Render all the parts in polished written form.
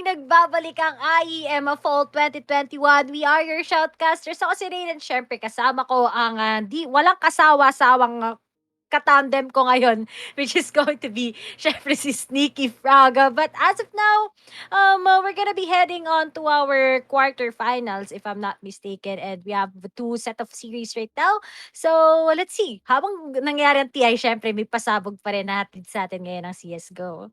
muling nagbabalik ang IEM Fall 2021. We are your shoutcasters. Ako si Rain and syempre kasama ko ang walang kasawa-sawang katandem ko ngayon, which is going to be syempre si Sneaky Frog. But as of now, we're gonna be heading on to our quarterfinals if I'm not mistaken, and we have two set of series right now. So let's see. Habang nangyari ang TI, syempre may pasabog pa rin natin sa atin ngayon ng CSGO.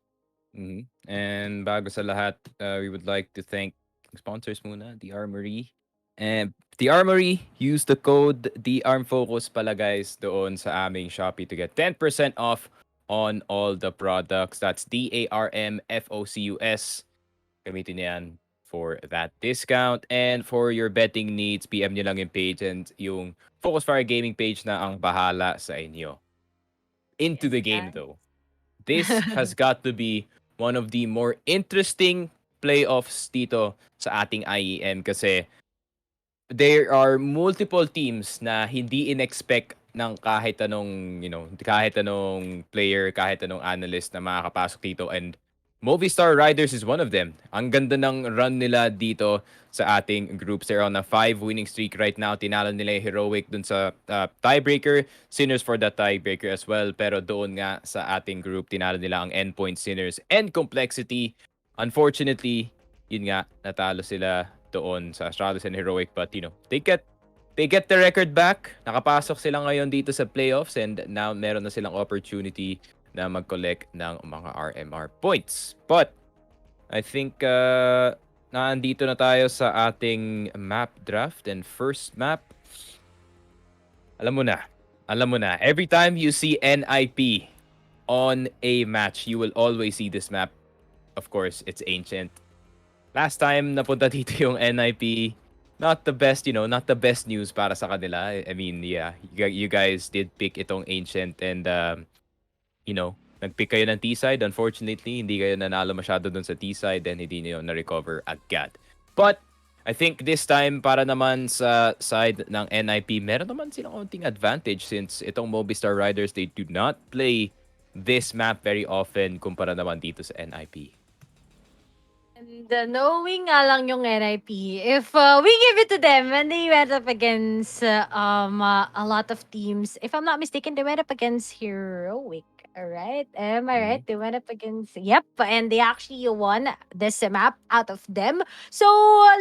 And bago sa lahat, we would like to thank sponsors muna, The Armory. And The Armory, use the code DARMFocus pala guys doon sa aming Shopee to get 10% off on all the products. That's DARMFOCUS. Gamitin niyo yan for that discount. And for your betting needs, PM nyo lang yung page and yung Focus Fire Gaming page na ang bahala sa inyo. Into the game though. This has got to be one of the more interesting playoffs dito sa ating IEM kasi there are multiple teams na hindi in-expect ng kahit anong, kahit anong player, kahit anong analyst na makakapasok dito, and Movistar Riders is one of them. Ang ganda ng run nila dito sa ating groups. They're on a 5 winning streak right now. Tinalo nila yung Heroic dun sa tiebreaker. Sinners for the tiebreaker as well. Pero doon nga sa ating group, tinalo nila ang Endpoint, Sinners, and Complexity. Unfortunately, yun nga, natalo sila doon sa Astralis and Heroic. But, they get the record back. Nakapasok sila ngayon dito sa playoffs and now meron na silang opportunity na mag-collect ng mga RMR points. But, I think nandito na tayo sa ating map draft and first map. Alam mo na, every time you see NIP on a match, you will always see this map. Of course, it's Ancient. Last time napunta dito yung NIP, not the best, not the best news para sa kanila. I mean, yeah, you guys did pick itong Ancient and nag-pick kayo ng T-side. Unfortunately, hindi kayo nanalo masyado dun sa T-side and hindi nyo na-recover agad. But, I think this time, para naman sa side ng NIP, meron naman silang konting advantage since itong Movistar Riders, they do not play this map very often kumpara naman dito sa NIP. And knowing nga lang yung NIP, if we give it to them, and they went up against a lot of teams, if I'm not mistaken, they went up against Heroic. Alright, am I right? They went up against, yep, and they actually won this map out of them. So,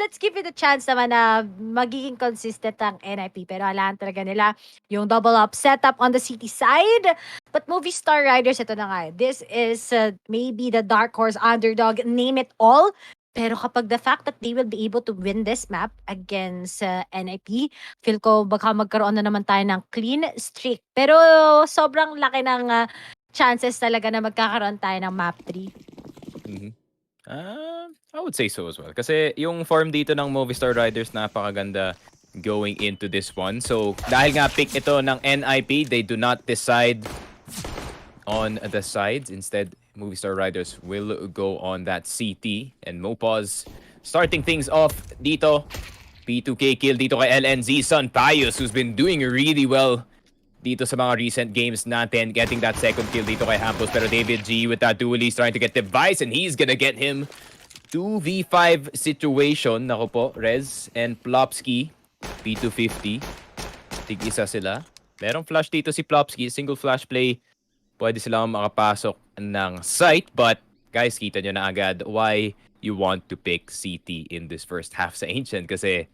let's give it a chance naman na magiging consistent ang NIP. Pero alam talaga nila yung double up setup on the city side. But Movistar Riders, ito na nga. This is maybe the dark horse underdog, name it all. Pero kapag the fact that they will be able to win this map against NIP, feel ko baka magkaroon na naman tayo ng clean streak. Pero sobrang laki ng chances talaga na magkakaroon tayo ng map 3. I would say so as well. Kasi yung form dito ng Movistar Riders napakaganda going into this one. So, dahil nga pick ito ng NIP, they do not decide on the sides. Instead, Movistar Riders will go on that CT. And Mopaz starting things off dito. P2K kill dito kay LNZ. Son Pius, who's been doing really well dito sa mga recent games natin, getting that second kill dito kay Hampus. Pero David G with that duelist trying to get device and he's gonna get him. 2v5 situation. Nako po, Rez and Plopsky. P250. Tig-isa sila. Merong flash dito si Plopsky. Single flash play. Pwede silang makapasok ng site. But guys, kita nyo na agad why you want to pick CT in this first half sa Ancient. Kasi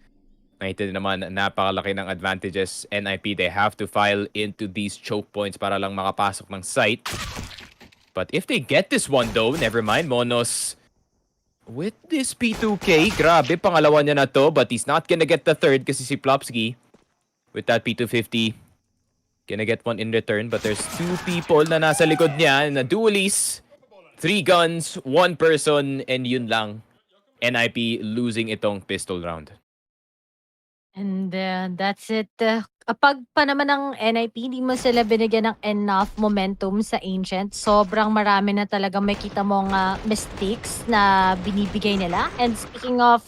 nakita naman, napakalaki ng advantages. NIP, they have to file into these choke points para lang makapasok ng site. But if they get this one though, never mind, Monos. With this P2K, grabe, pangalawa niya na to. But he's not gonna get the third kasi si Plopsky, with that P250, gonna get one in return. But there's two people na nasa likod niya, na duelies. 3 guns, 1 person, and yun lang. NIP losing itong pistol round. And that's it. Kapag pa naman ng NIP, hindi mo sila binigyan ng enough momentum sa Ancient. Sobrang marami na talaga makita mong mistakes na binibigay nila. And speaking of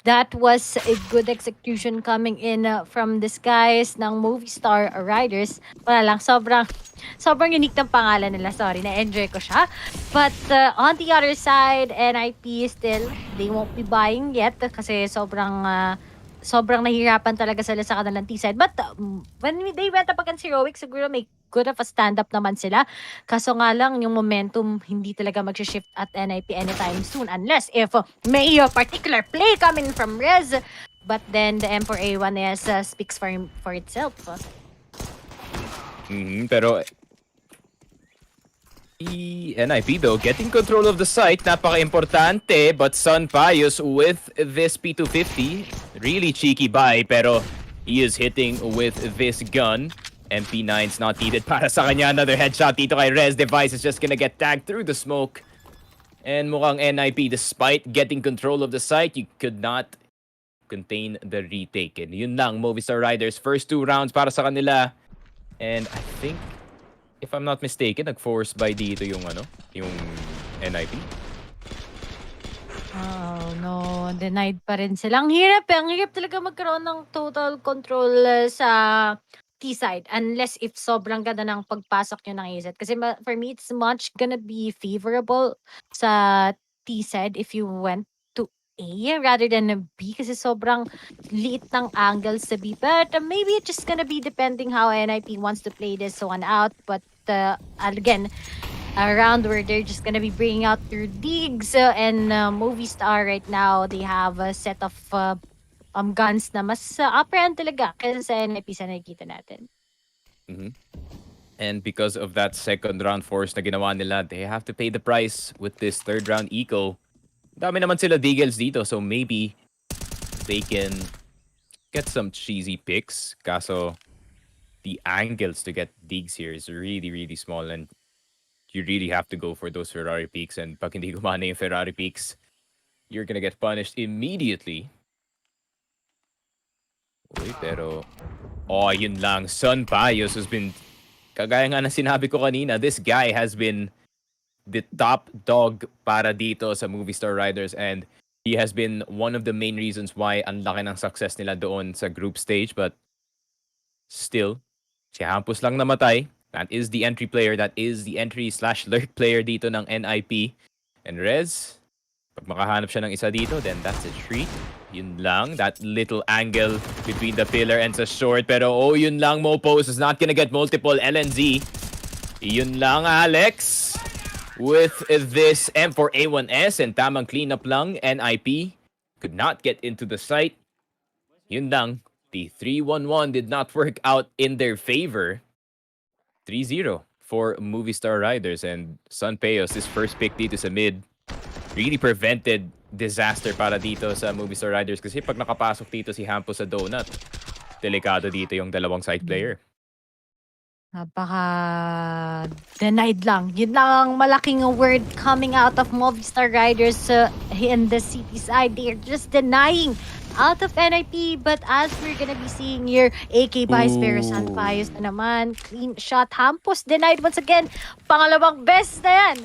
That was a good execution coming in from this guys ng Movistar Riders. Wala lang, sobrang unique ng pangalan nila. Sorry, na-enjoy ko siya. But on the other side, NIP still, they won't be buying yet kasi sobrang nahihirapan talaga sila sa kanilang T-side. But when they went up against Heroic, siguro may good of a stand-up naman sila. Kaso nga lang, yung momentum hindi talaga mag-shift at NIP anytime soon unless if may a particular play coming from Rez. But then the M4 A1S speaks for itself. Pero NIP though, getting control of the site, napaka-importante. But Sun Pius with this P250, really cheeky buy, pero he is hitting with this gun. MP9's not needed para sa kanya. Another headshot dito kay Rez. Device is just gonna get tagged through the smoke. And mukhang NIP, despite getting control of the site, you could not contain the retake. And yun lang, Movistar Riders, first 2 rounds para sa kanila. And I think, if I'm not mistaken, nag-force buy dito yung NIP. Oh no, denied pa rin sila. Ang hirap talaga magkaroon ng total control sa T-side unless if sobrang ganda ng pagpasok nyo ng AZ. Kasi for me, it's much gonna be favorable sa T-side if you went to A rather than a B kasi sobrang liit ng angles sa B. But maybe it's just gonna be depending how NIP wants to play this one out. But again, around where they're just gonna be bringing out their digs and Movistar right now, they have a set of guns na mas upper end talaga kaysa sa NIP sa nakikita natin. And because of that second round force na ginawa nila, they have to pay the price with this third round eco. Dami naman sila deagles dito, so maybe they can get some cheesy picks. Kaso the angles to get digs here is really, really small, and you really have to go for those Ferrari peaks. And pag hindi gumana yung Ferrari peaks, you're gonna get punished immediately. Uy, pero yun lang. Sun Pius has been, kagaya nga na sinabi ko kanina, this guy has been the top dog para dito sa Movistar Riders, and he has been one of the main reasons why ang laki ng success nila doon sa group stage. But still, si Hampus lang namatay. That is the entry player. That is the entry/lurk player dito ng NIP. And Rez, pag makahanap siya ng isa dito, then that's a treat. Yun lang. That little angle between the pillar and sa short. Pero yun lang, Mopos is not gonna get multiple LNZ. Yun lang, Alex. With this M4A1S and tamang cleanup lang, NIP could not get into the site. Yun lang. The 3-1-1 did not work out in their favor. 3-0 for Movistar Riders, and Sun Peos, this first pick dito sa mid, really prevented disaster para dito sa Movistar Riders kasi pag nakapasok dito si Hampo sa donut, delikado dito yung dalawang side player. Napaka denied lang. Yun lang ang malaking word coming out of Movistar Riders in the city side. They're just denying out of NIP. But as we're gonna be seeing here, AK buys pero Sun Pius na naman. Clean shot. Hampus denied once again. Pangalawang best na yan.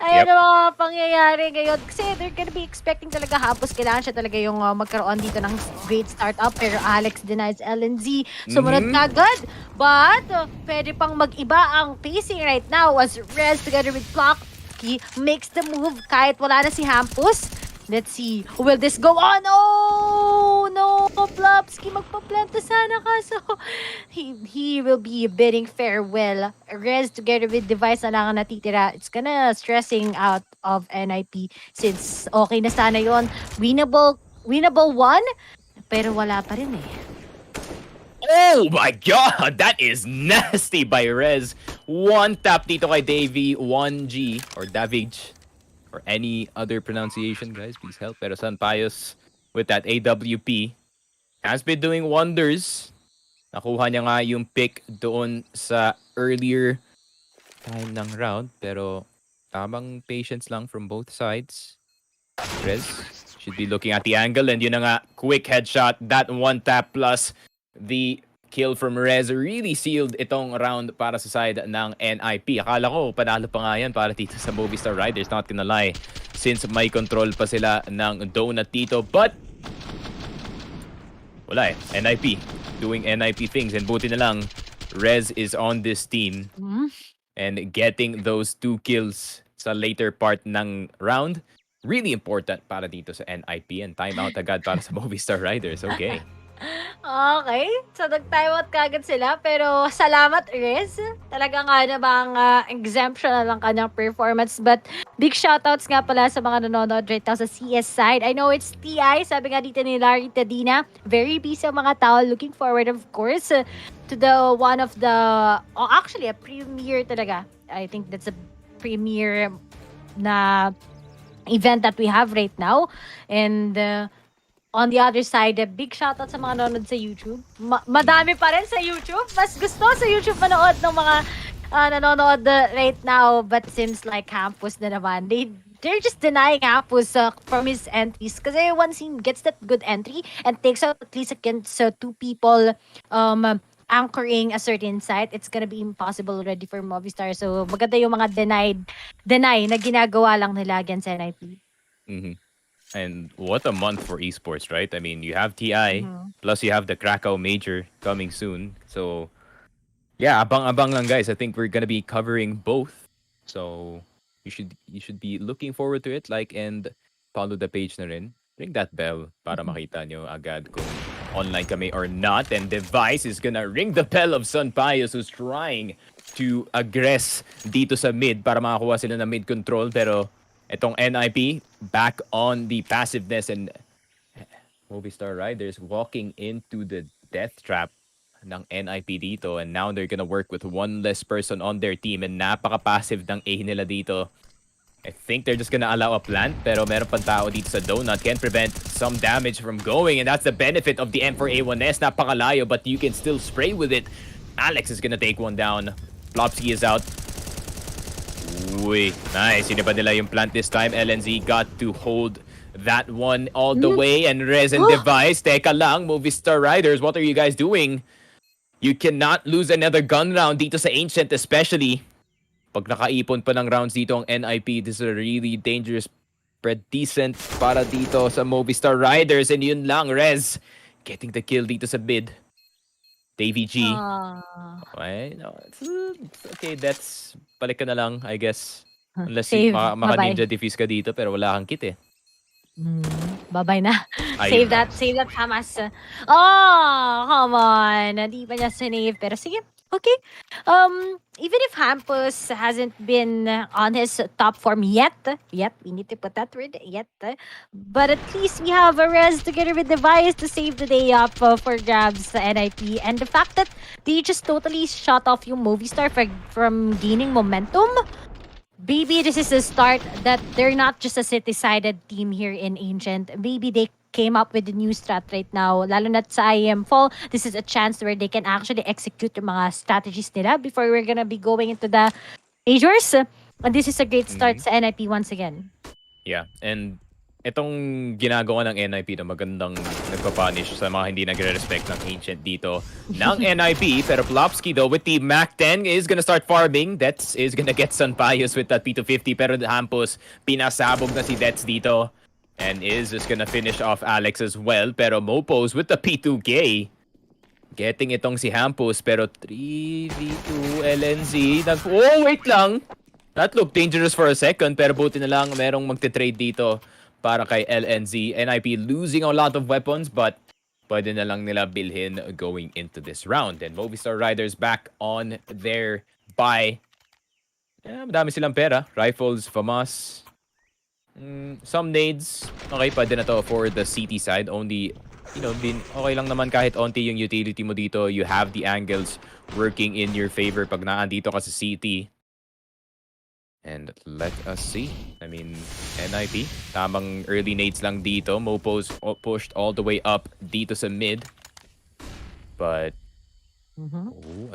Ayan ang mga pangyayari ngayon. Kasi they're gonna be expecting talaga Hampus. Kailangan siya talaga yung magkaroon dito ng great startup. Pero Alex denies LNZ. Sumunod kagad. But pwede pang mag-iba ang pacing right now as Rez together with Clocky makes the move kahit wala na si Hampus. Let's see. Will this go on? Oh, no. Plopsky, magpa-planta sana kaso he will be bidding farewell. Rez together with Device na lang ang natitira. It's gonna stressing out of NIP since okay na sana yon. Winnable one, pero wala pa rin eh. Oh my god, that is nasty by Rez. One tap dito kay Davey, 1G, or Davij, or any other pronunciation, guys, please help. Pero Sun Pius with that AWP has been doing wonders. Nakuha niya nga yung pick doon sa earlier time ng round, pero tamang patience lang from both sides. Rez should be looking at the angle, and yun na nga, quick headshot, that one tap plus the kill from Rez really sealed itong round para sa side ng NIP. Akala ko, panalo pa nga yan para dito sa Movistar Riders, not gonna lie. Since may control pa sila ng donut dito. But, wala eh. NIP. Doing NIP things. And buti na lang, Rez is on this team. And getting those 2 kills sa later part ng round, really important para dito sa NIP. And timeout agad para sa Movistar Riders. Okay. Okay. So, nag-timeout kagad sila. Pero, salamat, Riz. Talaga nga namang exemption na lang kanyang performance. But, big shoutouts nga pala sa mga nanonood right now sa CS side. I know it's TI. Sabi nga dito ni Larry Tadina. Very busy ang mga tao. Looking forward, of course, to the one of the... Oh, actually, a premiere talaga. I think that's a premiere na event that we have right now. And... on the other side, a big shoutout sa mga nanonood sa YouTube. Madami pa rin sa YouTube. Mas gusto sa YouTube manood ng mga nanonood right now. But seems like Campus na naman. They're just denying Campus from his entries. Kasi once he gets that good entry and takes out at least against 2 people anchoring a certain site, it's gonna be impossible already for Movistar. So maganda yung mga deny na ginagawa lang nila against NIP. Mm-hmm. And what a month for esports, right? I mean, you have TI, plus you have the Krakow Major coming soon. So, yeah, abang-abang lang, guys. I think we're gonna be covering both. So, you should be looking forward to it. Like and follow the page na rin. Ring that bell para makita nyo agad kung online kami or not. And Device is gonna ring the bell of Sun Pius, who's trying to aggress dito sa mid para makakuha sila ng mid control. Pero itong NIP, back on the passiveness, and Movistar Riders walking into the death trap ng NIP dito, and now they're gonna work with 1 less person on their team, and napaka-passive ng A nila dito. I think they're just gonna allow a plant, pero meron pang tao dito sa donut. Can prevent some damage from going, and that's the benefit of the M4A1S. Napakalayo, but you can still spray with it. Alex is gonna take one down. Flopsky is out. Uy, nice. Siniba nila yung plant this time. LNZ got to hold that one all the way. And Rez and Device, teka lang, Movistar Riders, what are you guys doing? You cannot lose another gun round dito sa Ancient, especially. Pag nakaipon pa ng rounds dito ang NIP, this is a really dangerous spread decent para dito sa Movistar Riders. And yun lang, Rez getting the kill dito sa mid. Davey G. Okay, no, it's okay, that's balik ka na lang, I guess. Unless maka-ninja defuse ka dito, pero wala kang kit eh. Bye-bye na. Save that, Hamas. Oh, come on. Hindi pa niya sinave, pero sige. Okay. Even if Hampus hasn't been on his top form yet, we need to put that word, yet, but at least we have a Rez together with Device to save the day up for grabs sa NIP. And the fact that they just totally shut off yung Movistar from gaining momentum, maybe this is a start that they're not just a city-sided team here in Ancient. Maybe they came up with a new strat right now. Lalo na sa IEM fall, this is a chance where they can actually execute yung mga strategies nila before we're gonna be going into the majors. And this is a great start sa NIP once again. Yeah, and itong ginagawa ng NIP na magandang nagpapunish sa mga hindi nagre-respect ng Ancient dito ng NIP. Pero Plopsky though with the Mac 10 is gonna start farming. Dets is gonna get Sun Pius with that P250. Pero Hampus, pinasabog na si Dets dito. And is just gonna finish off Alex as well. Pero Mopos with the P2K. Getting itong si Hampus. Pero 3v2 LNZ. Oh, wait lang. That looked dangerous for a second. Pero buti na lang merong magte-trade dito para kay LNZ. NIP losing a lot of weapons. But pwede na lang nila bilhin going into this round. And Movistar Riders back on their buy. Madami silang pera. Rifles, FAMAS. Some nades, okay, pwede na to for the CT side. Only, okay lang naman kahit onti yung utility mo dito. You have the angles working in your favor pag naandito ka sa CT. And let us see. I mean, NIP, tamang early nades lang dito. Mopos pushed all the way up dito sa mid. But,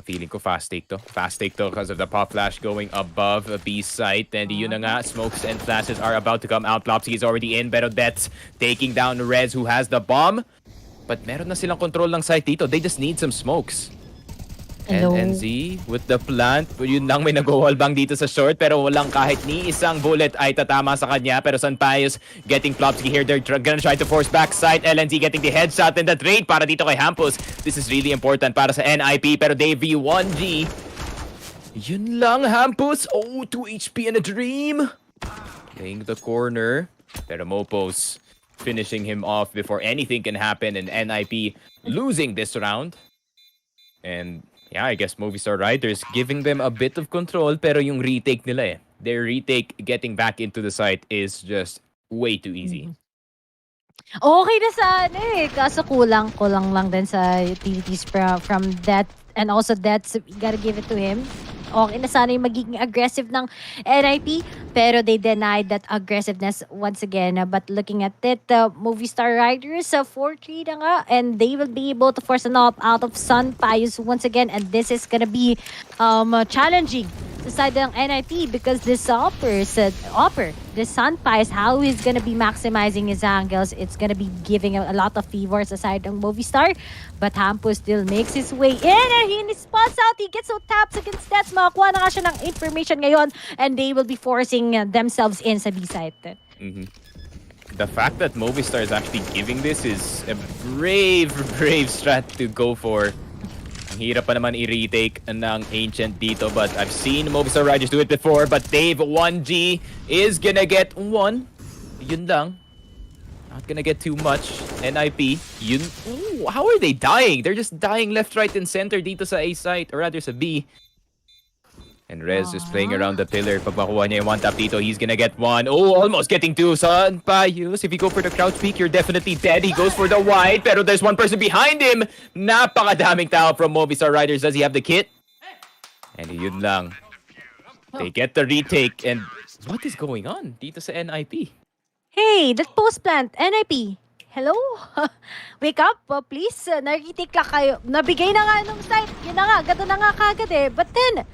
feeling ko fast take to. Fast take to because of the pop flash going above a B site. And yun na nga, smokes and flashes are about to come out. Plopsky is already in, pero that's taking down Rez who has the bomb. But meron na silang control ng site dito. They just need some smokes. And Hello. NZ with the plant. Yun lang, may nag-wallbang dito sa short. Pero walang kahit ni isang bullet ay tatama sa kanya. Pero Sanpayos getting Plopsky here. They're gonna try to force backside. LNZ getting the headshot and the trade para dito kay Hampus. This is really important para sa NIP. Pero Dave V1G. Yun lang, Hampus. Oh, 2 HP and a dream. Playing the corner. Pero Mopos finishing him off before anything can happen, and NIP losing this round. And yeah, I guess Movistar Riders giving them a bit of control, pero yung retake nila their retake getting back into the site is just way too easy. Okay na sana kaso kulang lang din sa utilities from that, and also that's, you gotta give it to him. Okay na sana yung magiging aggressive ng NIP, pero they denied that aggressiveness once again. But looking at it, Movistar Riders, 4-3 na nga, and they will be able to force an up out of Sanpayos once again, and this is gonna be challenging sa side ng NIP because this this Sanpayos, how he's gonna be maximizing his angles, it's gonna be giving a lot of favors aside ng Movistar. But Hampus still makes his way in, and he spots out, he gets so taps against that. Makakuha na nga siya ng information ngayon, and they will be forcing themselves in sa B-site. The fact that Movistar is actually giving this is a brave strat to go for. Ang hirap pa naman i-retake ng Ancient dito, but I've seen Movistar Riders do it before. But Dave 1G is gonna get one. Yun lang. Not gonna get too much. NIP, yun. Ooh, how are they dying? They're just dying left, right, and center dito sa A site, or rather sa B. And Rez is playing around the pillar. Pag makuha niya yung one tap dito, he's gonna get one. Oh, almost getting two. Sanpayos, if you go for the crouch peek, you're definitely dead. He goes for the wide, pero there's one person behind him. Napakadaming tao from Movistar Riders. Does he have the kit? And yun lang. They get the retake, and what is going on dito sa NIP? Hey, that post plant, NIP. Hello? Wake up, please. Nag-retake lang kayo. Nabigay na nga nung site. Yun na nga, gato na nga kagad But then,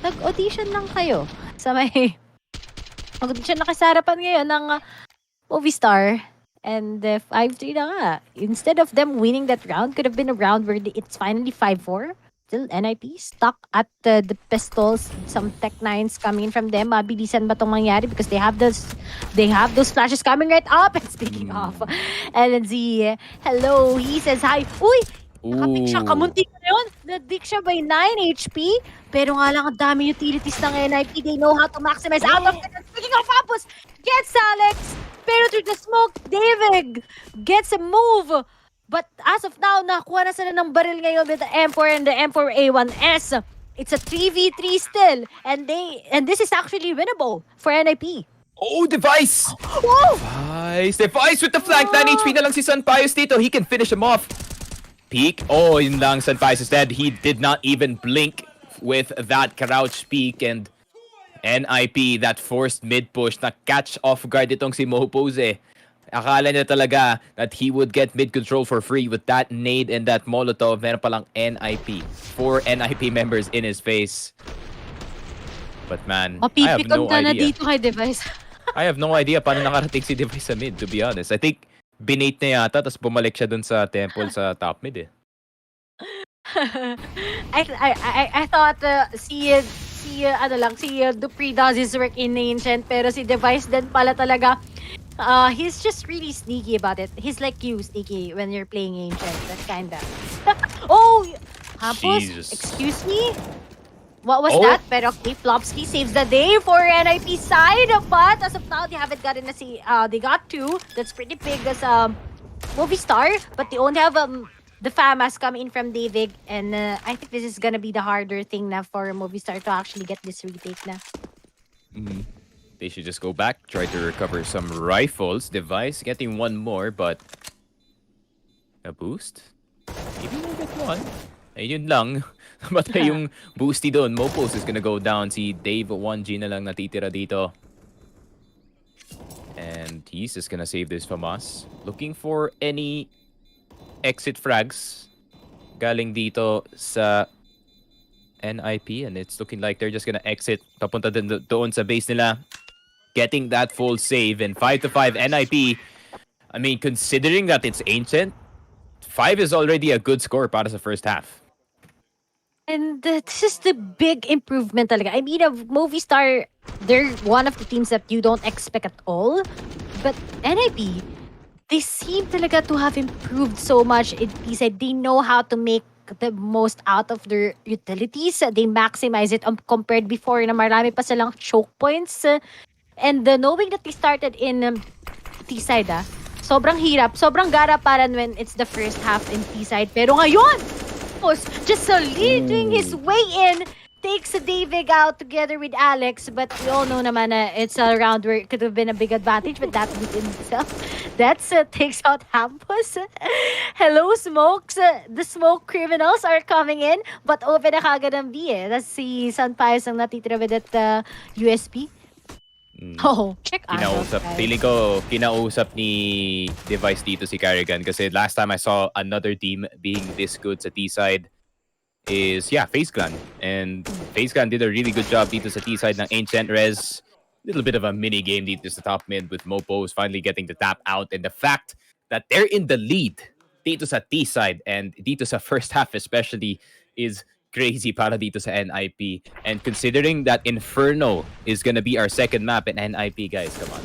nag-audition lang kayo sa may mag-audition na kayo sa harapan ngayon ng Movistar, and 5-3 na nga. Instead of them winning that round, could have been a round where it's finally 5-4. Still NIP stuck at the pistols, some Tech 9s coming in from them. Mabilisan ba itong mangyari because they have those flashes coming right up. And speaking of LNZ, hello, he says hi. Uy! Nakapick siya, kamunti na yun. Nadik siya by 9 HP. Pero nga lang, ang dami utilities ng NIP. They know how to maximize out of it. Speaking of Hampus, gets Alex. Pero through the smoke, David gets a move. But as of now, nakuha na sila ng baril ngayon with the M4 and the M4A1S. It's a 3v3 still. And this is actually winnable for NIP. Oh, Device! Whoa! Device with the flank. 9 HP na lang si Sanpayos dito. He can finish him off. Peek. Oh, yun lang. Sanpayos is dead. He did not even blink with that crouch peek, and NIP, that forced mid push, na catch off guard itong si Mopos Akala niya talaga that he would get mid control for free with that nade and that molotov. Meron palang NIP. 4 NIP members in his face. But man, I have no Mapipikon ka na idea. dito kay Device. I have no idea paano nakarating si Device sa mid, to be honest. I think binate na yata, tapos bumalik siya dun sa temple sa top mid I thought si Dupree does his work in Ancient, pero si Device din pala talaga. He's just really sneaky about it. He's like you, sneaky, when you're playing Ancient. That kinda. Oh! Hampus, Jesus. excuse me? What was that? Pero okay, Plopsky saves the day for NIP side. But as of now, they haven't gotten they got 2. That's pretty big as Movistar. But they only have the FAMAS coming in from David. And I think this is gonna be the harder thing na for Movistar to actually get this retake na. They should just go back, try to recover some rifles. Device getting one more, but a boost? Maybe we'll get one. Ayun lang. Namatay yung boosty doon. Mopos is gonna go down. Si Dave 1G na lang natitira dito. And he's just gonna save this from us. Looking for any exit frags galing dito sa NIP, and it's looking like they're just gonna exit papunta doon sa base nila, getting that full save. And 5-5 NIP. I mean, considering that it's Ancient, 5 is already a good score para sa first half. And this is the big improvement talaga. I mean, of Movistar, they're one of the teams that you don't expect at all. But NIP, they seem talaga to have improved so much. He said they know how to make the most out of their utilities. They maximize it compared before na marami pa silang choke points. And knowing that they started in T-side, sobrang hirap. Sobrang garaparan when it's the first half in T-side. Pero ngayon, was just leading his Ooh. way in. Takes Davig out together with Alex, but we all know naman na it's a round where it could have been a big advantage, but that in itself, that's takes out Hampus. Hello, Smokes. The smoke criminals are coming in, but open na kagad ang B eh. That's si San Pius ang natitira with that USP. Mm. Oh, check out Feeling ko, kinausap ni Device dito si Carrigan kasi last time I saw another team being this good sa T-side is, FaZe Clan. And FaZe Clan did a really good job dito sa T-side ng Ancient Res. Little bit of a mini game dito sa top mid with Mopos finally getting the tap out. And the fact that they're in the lead dito sa T-side and dito sa first half especially is crazy para dito sa NIP. And considering that Inferno is gonna be our second map in NIP, guys, come on.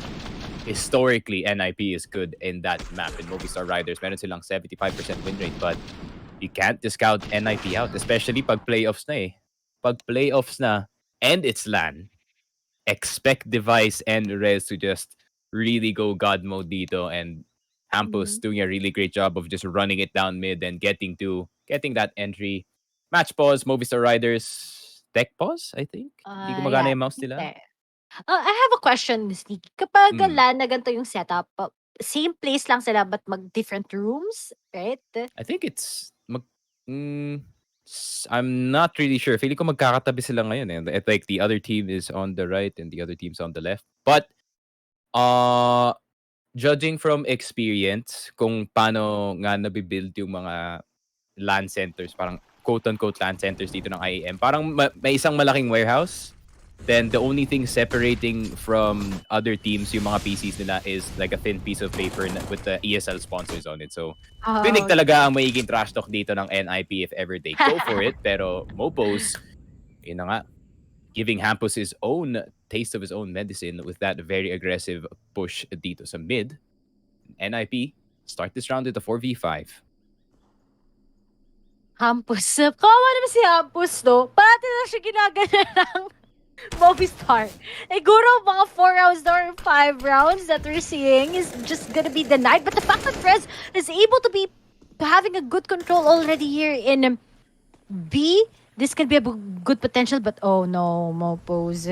Historically, NIP is good in that map. In Movistar Riders, meron silang 75% win rate, but you can't discount NIP out, especially pag playoffs na eh. Pag playoffs na, and it's LAN, expect Device and Rez to just really go God mode dito, and Hampus doing a really great job of just running it down mid and getting that entry. Match pause, Movistar Riders, tech pause, I think. Hindi gumagana Yeah. yung mouse nila. I have a question, Miss Nikki. Kapag Mm. LAN na ganito yung setup, same place lang sila but different rooms, right? I think it's I'm not really sure. Feeling ko magkakatabi sila ngayon eh. Like the other team is on the right and the other team's on the left. But judging from experience kung paano nga nabibuild yung mga LAN centers, parang quote-unquote LAN centers dito ng IEM, parang may isang malaking warehouse. Then the only thing separating from other teams yung mga PCs nila is like a thin piece of paper with the ESL sponsors on it. So, pinig talaga ang magiging trash talk dito ng NIP if ever they go for it. Pero Mopos, yun na nga, giving Hampus his own taste of his own medicine with that very aggressive push dito sa mid. NIP, start this round with a 4v5. Hampus. Kawawa naman si Hampus, no? Parati lang siya ginagana ng Movistar. Siguro mga 4 rounds or 5 rounds that we're seeing is just gonna be denied. But the fact that Rez is able to be having a good control already here in B, this can be a good potential, but oh no, Mopos.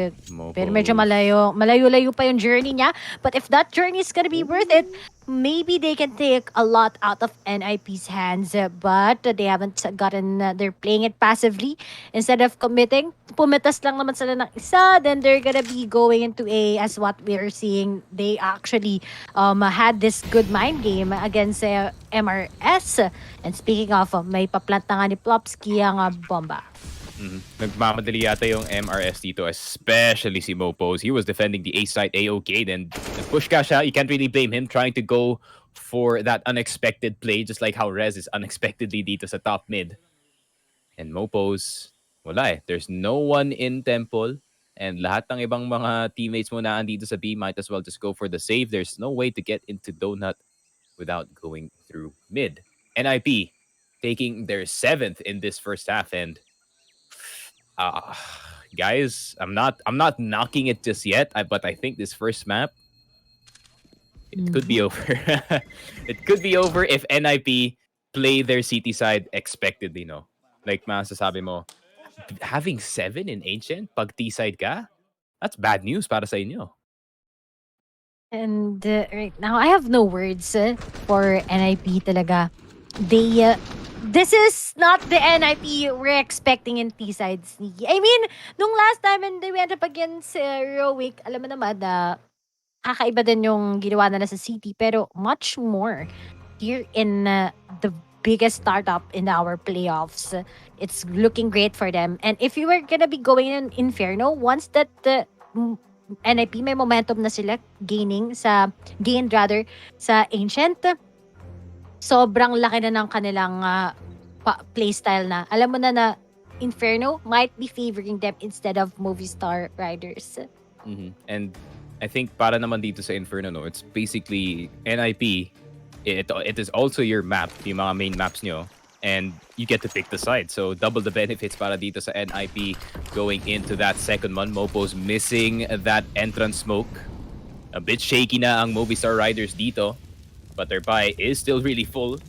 Pero medyo malayo-layo pa yung journey niya. But if that journey is gonna be worth it, maybe they can take a lot out of NIP's hands. But they haven't gotten, they're playing it passively. Instead of committing, pumitas lang naman sila ng isa, then they're gonna be going into A as what we're seeing. They actually had this good mind game against MRS. And speaking of, may paplant na nga ni Plopsky ang bomba. Nagmamadali yata yung MRS dito, especially si Mopos. He was defending the A side A-OK, then push ka siya. You can't really blame him trying to go for that unexpected play, just like how Rez is unexpectedly dito sa top mid. And Mopos, wala eh. There's no one in Temple, and lahat ng ibang mga teammates mo na andito sa B might as well just go for the save. There's no way to get into Donut without going through mid. NIP taking their 7th in this first half, and guys, I'm not knocking it just yet, but I think this first map, it could be over. It could be over if NIP play their CT side expectedly, no? Like masasabi mo, having 7 in Ancient, pag T-side ka, that's bad news para sa inyo. And right now, I have no words for NIP talaga. They this is not the NIP we're expecting in T-side sneaky. I mean, nung last time when they went up against Heroic, alam mo naman na kakaiba din yung ginawa nila sa City, pero much more here in the biggest startup in our playoffs. It's looking great for them. And if you were gonna be going in Inferno, once that NIP may momentum na sila gained rather sa Ancient, sobrang laki na ng kanilang playstyle na. Alam mo na na Inferno might be favoring them instead of Movistar Riders. And I think para naman dito sa Inferno, no, it's basically NIP. It is also your map, yung mga main maps nyo. And you get to pick the side. So double the benefits para dito sa NIP going into that second one. Mopo's missing that entrance smoke. A bit shaky na ang Movistar Riders dito. But their buy is still really full.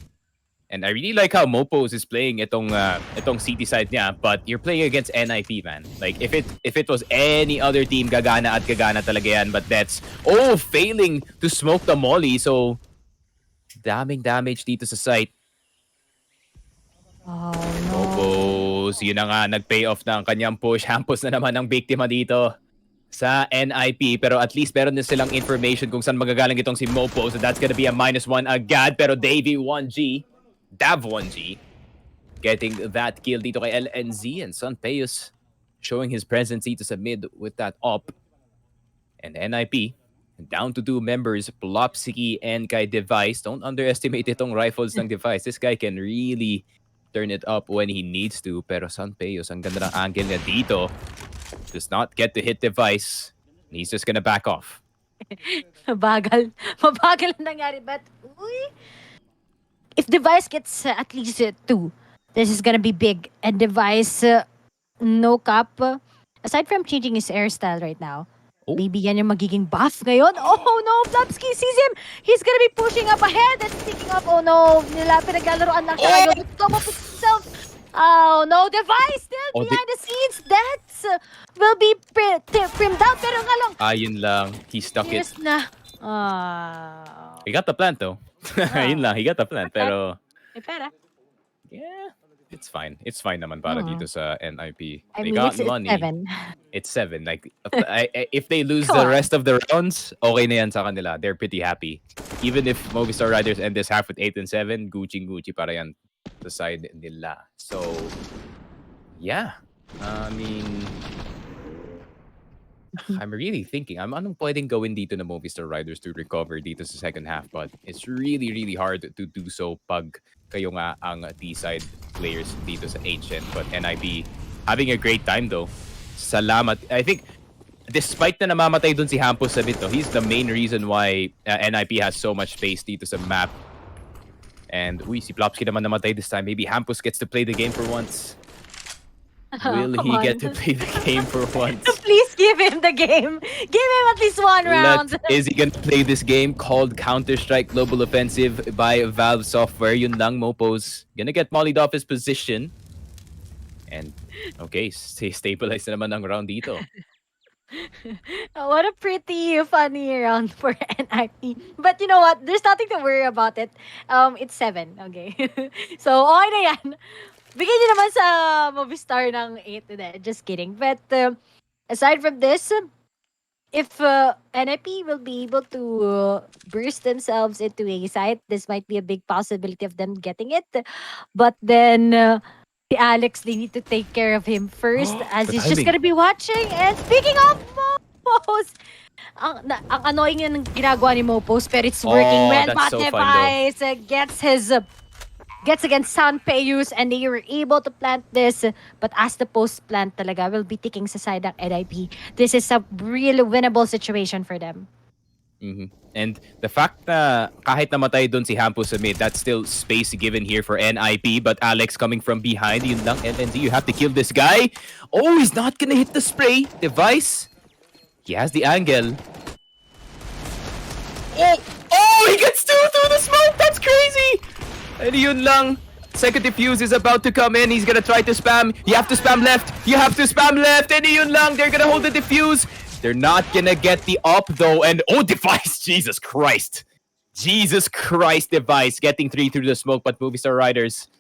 And I really like how Mopos is playing itong city side niya, but you're playing against NIP, man. Like if it was any other team, gagana at gagana talaga yan, but that's failing to smoke the molly. So daming damage dito sa site. Oh And no. Mopos, yun na nga, nag-pay off na ang kanyang push. Hampus na naman ang biktima dito sa NIP, pero at least meron din silang information kung saan magagaling itong si Mopo. So that's gonna be a -1 agad, pero Davey 1G, Dav 1G, getting that kill dito kay LNZ, and Son Peus showing his presence dito sa mid with that op. And NIP, down to 2 members, Plopsiki and kay Device. Don't underestimate itong rifles ng Device. This guy can really turn it up when he needs to. Pero Son Peus, ang ganda ng angle niya dito. Does not get to hit Device. He's just gonna back off. Mabagal. Mabagal ang nangyari. But, if Device gets at least 2, this is gonna be big. And Device, no cap. Aside from changing his hairstyle right now, maybe yan yung magiging buff ngayon. Oh no, Plopsky sees him. He's gonna be pushing up ahead and sneaking up. Oh no, nila pinaglalaroan lang siya ngayon. Let's come up with himself. Oh no, Device still behind the scenes. That's will be trimmed out. Pero nga lang, Yun lang. He stuck it. yes na. He got the plant though. Yun lang, he got the plant. Pero, May pera. yeah, it's fine. It's fine naman para dito sa NIP. I They mean, got it's money. 7. It's 7. Like, if they lose Come the on. rest of the rounds, okay na yan sa kanila. They're pretty happy. Even if Movistar Riders end this half with 8 and 7, Gucci para yan sa side nila. So, yeah. I mean, I'm really thinking, anong pwedeng gawin dito na Movistar Riders to recover dito sa second half, but it's really, really hard to do so pag kayo nga ang T-side players dito sa HN. But NIP having a great time though. Salamat. I think, despite na namamatay dun si Hampus sa bit, no, he's the main reason why NIP has so much space dito sa map. And si Plopsky naman namatay this time. Maybe Hampus gets to play the game for once. Will he get to play the game for once? Please give him the game. Give him at least one round. Is he gonna play this game called Counter-Strike Global Offensive by Valve Software? Yun lang, Mopo's gonna get mollied off his position. And, okay, stabilize na naman ang round dito. What a pretty funny round for NIP. But you know what? There's nothing to worry about it. It's 7. Okay. So, okay na yan. Bigay niyo naman sa Movistar ng 8. Just kidding. But aside from this, if NIP will be able to burst themselves into a site, this might be a big possibility of them getting it. But then, si Alex, they need to take care of him first as he's just gonna be watching. And speaking of Mopos, ang annoying yung ginagawa ni Mopos, pero it's working well. That's But so fun, Device gets against San Peus and they were able to plant this. But as the post plant talaga will be ticking sa side ng NIP, this is a real winnable situation for them. And the fact na kahit namatay dun si Hampus sa mid, that's still space given here for NIP. But Alex coming from behind, yun lang, LNZ, you have to kill this guy. Oh, he's not gonna hit the spray. Device, he has the angle. Oh, he gets 2 through the smoke. That's crazy. And yun lang. Second defuse is about to come in. He's gonna try to spam. You have to spam left. You have to spam left. And yun lang. They're gonna hold the defuse. They're not gonna get the up though. And Device. Jesus Christ. Jesus Christ, Device getting 3 through the smoke. But Movistar Riders,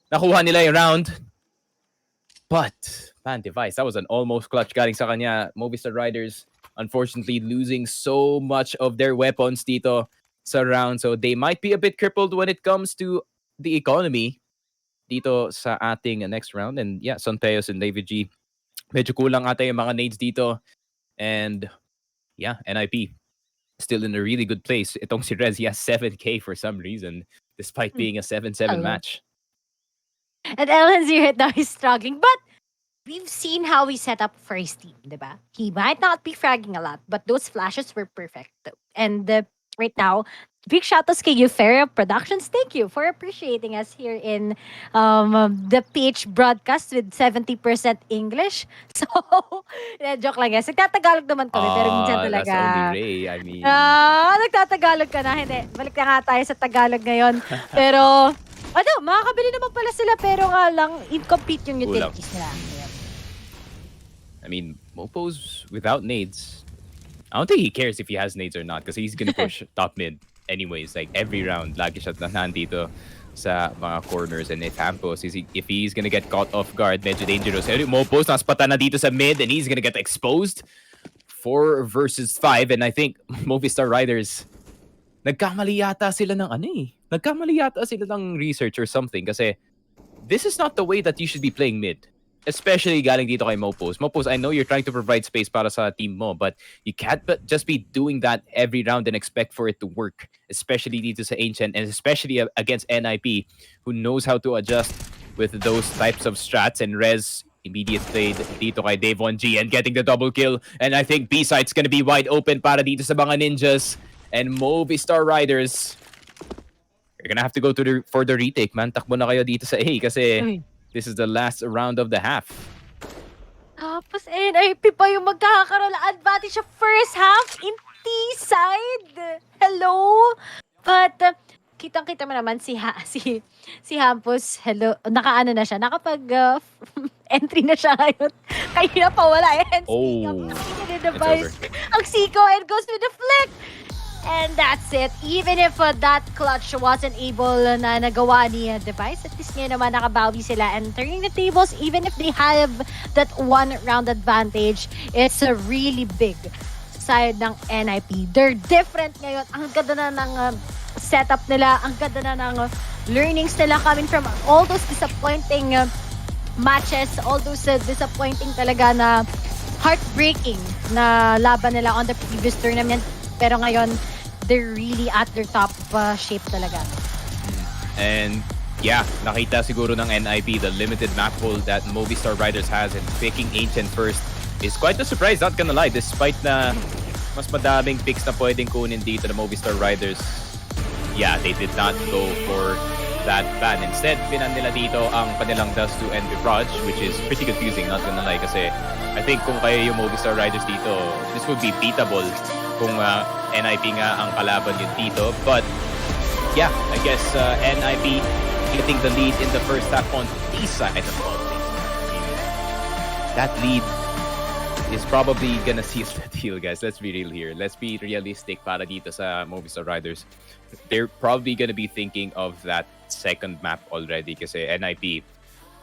nakuha nila yung round. But, man, Device, that was an almost clutch galing sa kanya. Movistar Riders, unfortunately, losing so much of their weapons dito sa round. So they might be a bit crippled when it comes to the economy dito sa ating next round. And yeah, Son Peos and David G, medyo kulang ata yung mga nades dito. And yeah, NIP still in a really good place. Itong si Rez, he has 7K for some reason, despite being a 7-7 Hello. match. And LNZ right now is struggling. But we've seen how we set up for his team, diba? He might not be fragging a lot, but those flashes were perfect. And right now, big shout outs to Euphoria Productions. Thank you for appreciating us here in the PH broadcast with 70% English. So, joke lang yan. Nagtatagalog naman kami, pero minsan That's only talaga, Ray. I mean, nagtatagalog ka na. Hindi, balik na nga tayo sa Tagalog ngayon. Pero, makakabili naman pala sila, pero nga lang, incomplete yung kulang. utilities nila. I mean, Mopo's without nades. I don't think he cares if he has nades or not because he's gonna push top mid anyways. Like every round, lagi siya nandito sa mga corners. And if he's gonna get caught off guard, medyo dangerous. Mopo's naspata na dito sa mid and he's gonna get exposed. 4 versus 5. And I think Movistar Riders, nagkamali yata sila ng Nagkamali yata sila ng research or something kasi this is not the way that you should be playing mid. Especially galing dito kay Mopos. Mopos, I know you're trying to provide space para sa team mo, but you can't just be doing that every round and expect for it to work. Especially dito sa Ancient and especially against NIP, who knows how to adjust with those types of strats. And Rez, immediate play dito kay Devon G and getting the double kill. And I think B-side's gonna be wide open para dito sa mga ninjas. And Movistar Riders, you're gonna have to go for the retake, man. Takbo na kayo dito sa A kasi this is the last round of the half. Tapos NIP pa yung magkakaroon ng advantage sa first half in T-side. Hello? But kitang-kita mo naman si Hampus, hello, nakaano na siya, nakapag entry na siya ngayon. Kaya pa wala and speak up, nakikita yung device. Ang Siko and goes with the flick. And that's it. Even if that clutch wasn't able na nagawa ni Device, at least ngayon naman nakabawi sila and turning the tables, even if they have that one round advantage, it's a really big side ng NIP. They're different ngayon. Ang ganda na ng setup nila. Ang ganda na ng learnings nila coming from all those disappointing matches, all those disappointing talaga na heartbreaking na laban nila on the previous tournament. Pero ngayon, they're really at their top shape talaga. And yeah, nakita siguro ng NIP the limited map pool that Movistar Riders has, and picking Ancient first is quite a surprise, not gonna lie. Despite na mas madaming picks na pwedeng kunin dito ng Movistar Riders, yeah, they did not go for that ban. Instead, pinan nila dito ang kanilang Dust 2 and Mirage, which is pretty confusing, not gonna lie. Kasi I think kung kayo yung Movistar Riders dito, this would be beatable kung NIP nga ang kalaban yun dito. But yeah, I guess NIP getting the lead in the first half on this side of all things. That lead is probably gonna seal the deal, guys. Let's be real here. Let's be realistic para dito sa Movistar Riders. They're probably gonna be thinking of that second map already kasi NIP,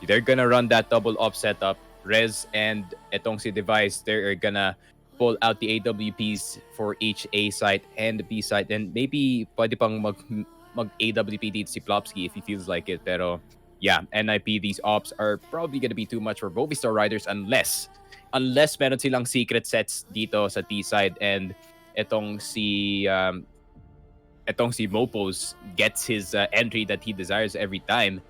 they're gonna run that double off setup. Rez and etong si Device, they're gonna pull out the AWPs for each A site and the B site, and maybe pwede pang mag AWP dito si Plopsky if he feels like it. Pero yeah, NIP, these ops are probably gonna be too much for Movistar Riders unless meron silang secret sets dito sa T side and etong si Mopos gets his entry that he desires every time.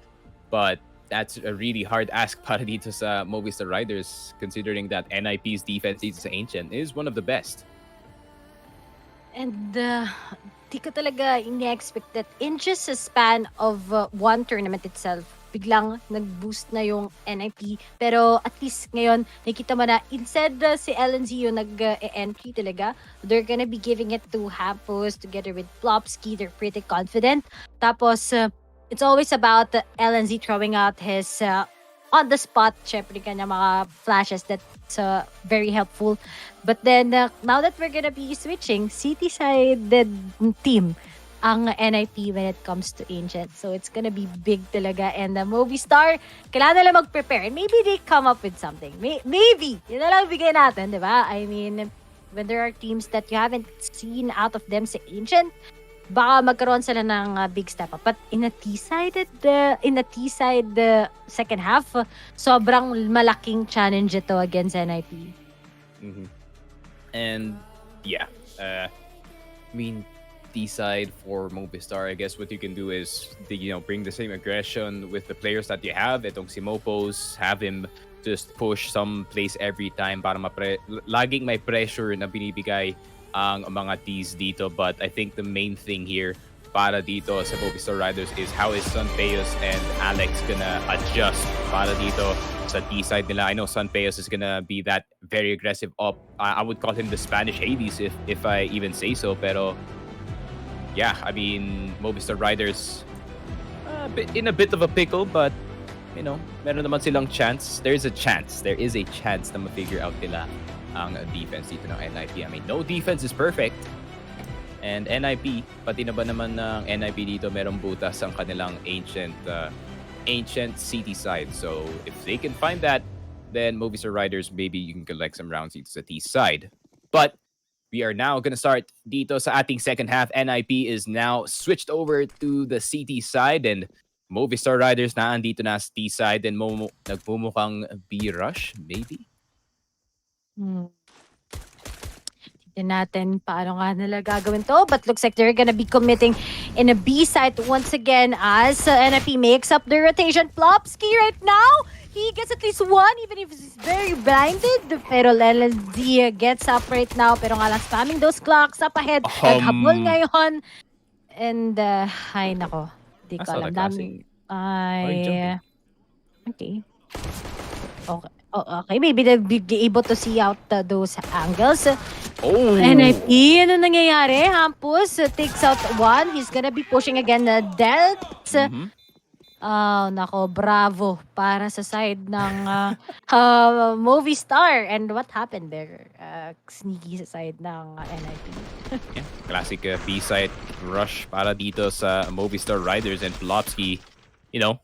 But that's a really hard ask para dito sa Movistar Riders, considering that NIP's defense dito sa Ancient is one of the best. And di ko talaga ini-expect that in just a span of one tournament itself, biglang nag-boost na yung NIP. Pero at least ngayon, nakita mo na, instead si LNZ yung nag-entry talaga, they're gonna be giving it to Hampus together with Plopsky. They're pretty confident. Tapos, it's always about LNZ throwing out his on the spot, syempre kanya mga flashes that's very helpful. But then, now that we're gonna be switching, city-sided team ang NIP when it comes to Ancient. So it's gonna be big talaga. And Movistar, kailangan nila mag-prepare. And maybe they come up with something. Maybe. Yun na lang bigay natin, di ba? I mean, when there are teams that you haven't seen out of them sa Ancient, baka magkaroon sila ng big step up. But in a T-side second half, sobrang malaking challenge ito against NIP. Mm-hmm. And yeah, I mean, T side for Movistar, I guess what you can do is bring the same aggression with the players that you have. Itong si Mopos, have him just push some plays every time para laging may pressure na binibigay ang mga T's dito. But I think the main thing here para dito sa Movistar Riders is how is Sunpeos and Alex gonna adjust para dito sa T side nila. I know Sunpeos is gonna be that very aggressive up. I would call him the Spanish Hades if I even say so. Pero yeah, I mean, Movistar Riders in a bit of a pickle, but meron naman silang chance. There is a chance na ma-figure out nila ang defense dito ng NIP. I mean, no defense is perfect. And NIP, pati na ba naman ng NIP dito, merong butas ang kanilang ancient city side. So if they can find that, then Movistar Riders, maybe you can collect some rounds dito sa T side. But we are now going to start dito sa ating second half. NIP is now switched over to the CT side and Movistar Riders na andito na sa T side and nagmumukhang B-rush, maybe? Tignan natin paano nga nila gagawin to. But looks like they're gonna be committing in a B site once again as NIP makes up the rotation. Plopsky right now, he gets at least one even if he's very blinded. Pero LLD gets up right now. Pero nga lang spamming those clocks up ahead. Naghabol ngayon. And ay nako. Di ko alam. Dami. Ay. Okay. Okay. Oh, okay, maybe they'll be able to see out those angles. Oh! NIP, ano nangyayari? Hampus takes out one. He's gonna be pushing again the Delts. Oh, nako, bravo para sa side ng Movistar. And what happened there? Sneaky sa side ng NIP. Yeah, classic B-side rush para dito sa Movistar Riders and Plopsky.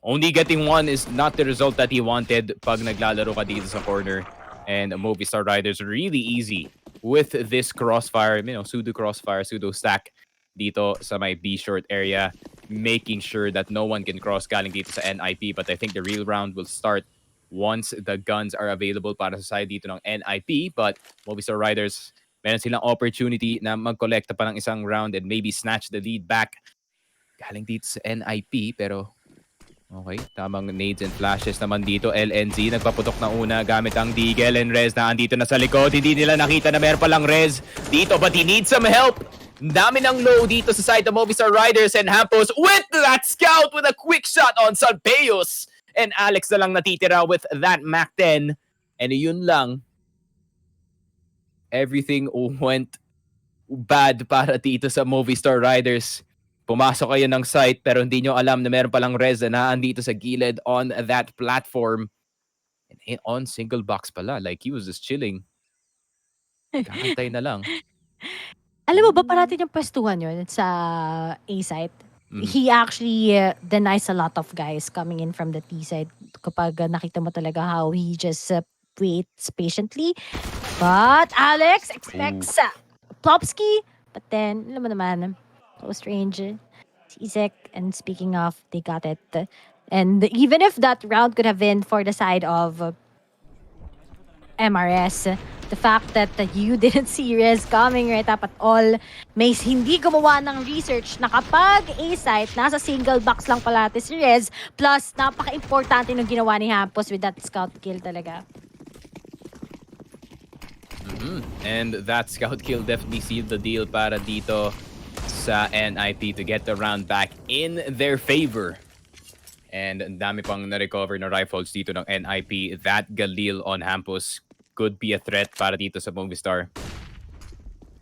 Only getting one is not the result that he wanted pag naglalaro ka dito sa corner. And Movistar Riders really easy with this crossfire, pseudo crossfire, pseudo stack dito sa may B short area, making sure that no one can cross galing dito sa NIP. But I think the real round will start once the guns are available para sa side dito ng NIP. But Movistar Riders, meron silang opportunity na mag-collecta pa ng isang round and maybe snatch the lead back galing dito sa NIP. Pero okay, tamang nades and flashes naman dito. LNZ nagpaputok na una gamit ang Deagle and Rez na andito na sa likod. Hindi nila nakita na meron palang Rez dito but he needs some help. Dami ng low dito sa side of Movistar Riders and Hampos with that scout with a quick shot on Salpeos. And Alex na lang natitira with that Mac 10. And yun lang. Everything went bad para dito sa Movistar Riders. Pumasok kayo ng site pero hindi nyo alam na meron palang Rez na andito sa gilid on that platform. And on single box pala. Like he was just chilling. Kakantay na lang. Alam mo ba parati yung pwestuhan yun sa A site? He actually denies a lot of guys coming in from the T side kapag nakita mo talaga how he just waits patiently. But Alex expects Plopsky. But then, alam mo naman, close range, Isaac, and speaking of, they got it. And even if that round could have been for the side of MRS, the fact that you didn't see Rez coming right up at all, may hindi gumawa ng research na kapag A-site, nasa single box lang palati si Rez, plus napaka-importante nung ginawa ni Hampus with that scout kill talaga. And that scout kill definitely sealed the deal para dito sa NIP to get the round back in their favor. And ang dami pang na-recover na rifles dito ng NIP. That Galil on Hampus could be a threat para dito sa Movistar.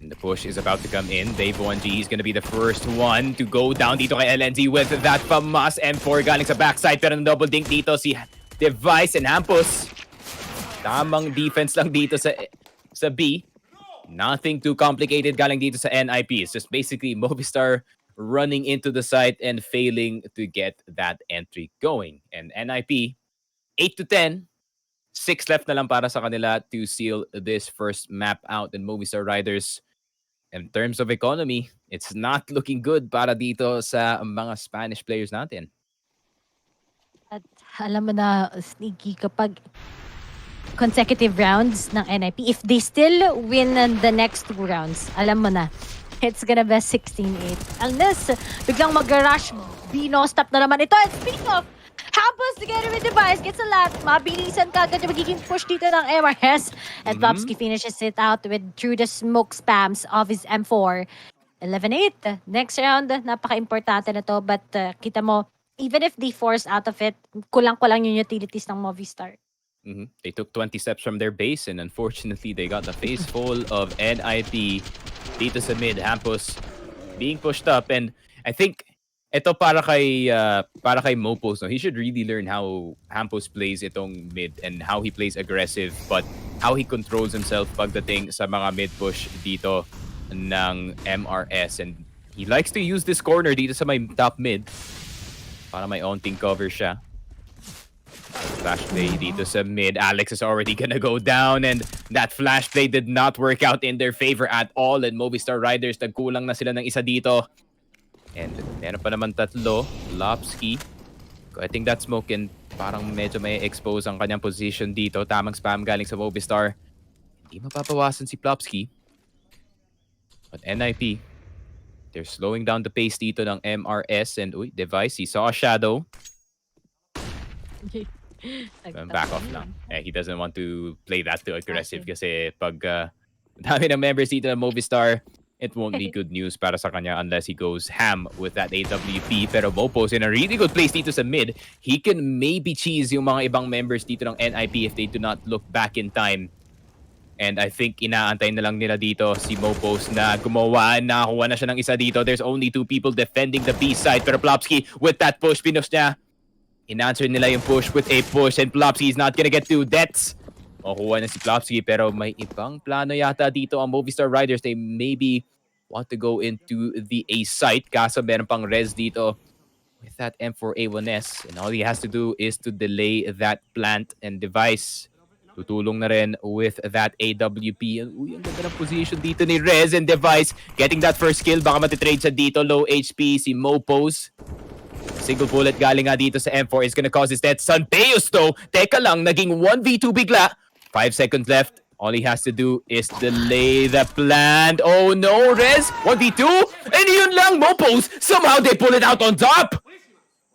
And the push is about to come in. Dave 1G is gonna be the first one to go down dito kay LNZ with that FAMAS M4 galing sa backside. Pero double dink dito si Device and Hampus. Tamang defense lang dito sa B. Nothing too complicated galing dito sa NIP. It's just basically Movistar running into the site and failing to get that entry going. And NIP, 8 to 10. 6 left na lang para sa kanila to seal this first map out. And Movistar Riders, in terms of economy, it's not looking good para dito sa mga Spanish players natin. At alam mo na, sneaky, kapag consecutive rounds ng NIP, if they still win the next 2 rounds, alam mo na, It's gonna be 16-8. Unless biglang mag-rush Bino, stop na naman ito. And speaking of, Hampus together with Device gets a lot. Mabilisan ka agad yung magiging push dito ng MRS. And Blobsky finishes it out with through the smoke spams of his M4. 11-8. Next round, napaka-importante na to. But kita mo, even if they force out of it, kulang-kulang yung utilities ng Movistar. They took 20 steps from their base, and unfortunately, they got the face full of NIP. Dito sa mid, Hampus being pushed up, and I think ito para kay Mopos, no? He should really learn how Hampus plays itong mid and how he plays aggressive, but how he controls himself pagdating sa mga mid push dito ng MRS, and he likes to use this corner dito sa may top mid para may onting cover siya. Flash play dito sa mid. Alex is already gonna go down, and that flash play did not work out in their favor at all, and Movistar Riders nagkulang na sila ng isa dito. And meron pa naman tatlo. Lopsky. I think that smoke and parang medyo may expose ang kanyang position dito. Tamang spam galing sa Movistar. Hindi mapapawasan si Plopsky. But NIP, they're slowing down the pace dito ng MRS, and Device, he saw a shadow. Back off lang. He doesn't want to play that too aggressive kasi pag dami ng members dito ng Movistar, it won't be good news para sa kanya unless he goes ham with that AWP. Pero Mopos in a really good place dito sa mid. He can maybe cheese yung mga ibang members dito ng NIP if they do not look back in time. And I think inaantay na lang nila dito si Mopos na gumawa. Nakakuha na siya ng isa dito. There's only 2 people defending the B side. Pero Plopsky with that push, pinush niya. In-answer nila yung push with a push, and Plopsky is not gonna get 2 deaths. Makuha na si Plopsky, pero may ibang plano yata dito ang Movistar Riders. They maybe want to go into the A site, kaso meron pang res dito with that M4A1S, and all he has to do is to delay that plant, and Device tutulong na rin with that AWP. Ang ganda ng position dito ni Rez, and Device getting that first kill. Baka matitrade siya dito. Low HP si Mopos. Single bullet galing nga dito sa M4 is gonna cause his death. Sanpeos though, teka lang, naging 1v2 bigla. 5 seconds left. All he has to do is delay the plant. Oh no, Rez, 1v2? And yun lang, Mopos, somehow they pull it out on top.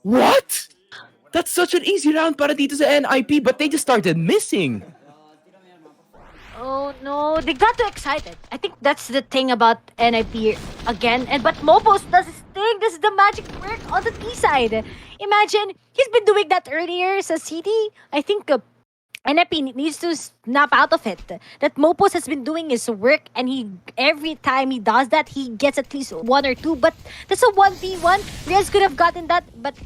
What? That's such an easy round para dito sa NIP, but they just started missing. Oh no, they got too excited. I think that's the thing about NIP again. But Mopos does his thing. This is the magic work on the T side. Imagine, he's been doing that earlier sa CD. I think NIP needs to snap out of it. That Mopos has been doing his work, and every time he does that, he gets at least 1 or 2. But that's a 1v1. Rez could have gotten that, but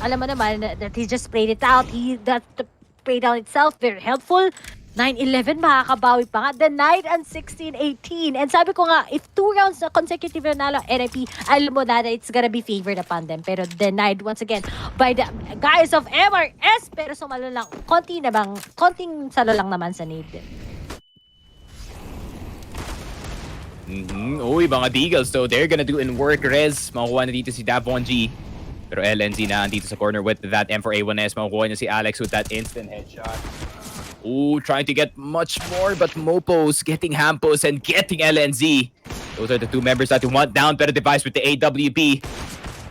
alam mo naman that he just played it out. That played out itself, very helpful. 9-11, makakabawi pa nga. Denied and 16-18. And sabi ko nga, if 2 rounds na consecutive na nalo NIP, alam mo na it's gonna be favored upon them. Pero denied once again by the guys of MRS. Pero sumalo lang, konting salo lang naman sa need. Uy, mga Deagles, so they're gonna do in work. Rez, makukuha na dito si Davon G. Pero LNZ na dito sa corner with that M4A1S. Makukuha niya si Alex with that instant headshot. Ooh, trying to get much more, but Mopos getting Hampus and getting LNZ. Those are the 2 members that you want down. Better Device with the AWP.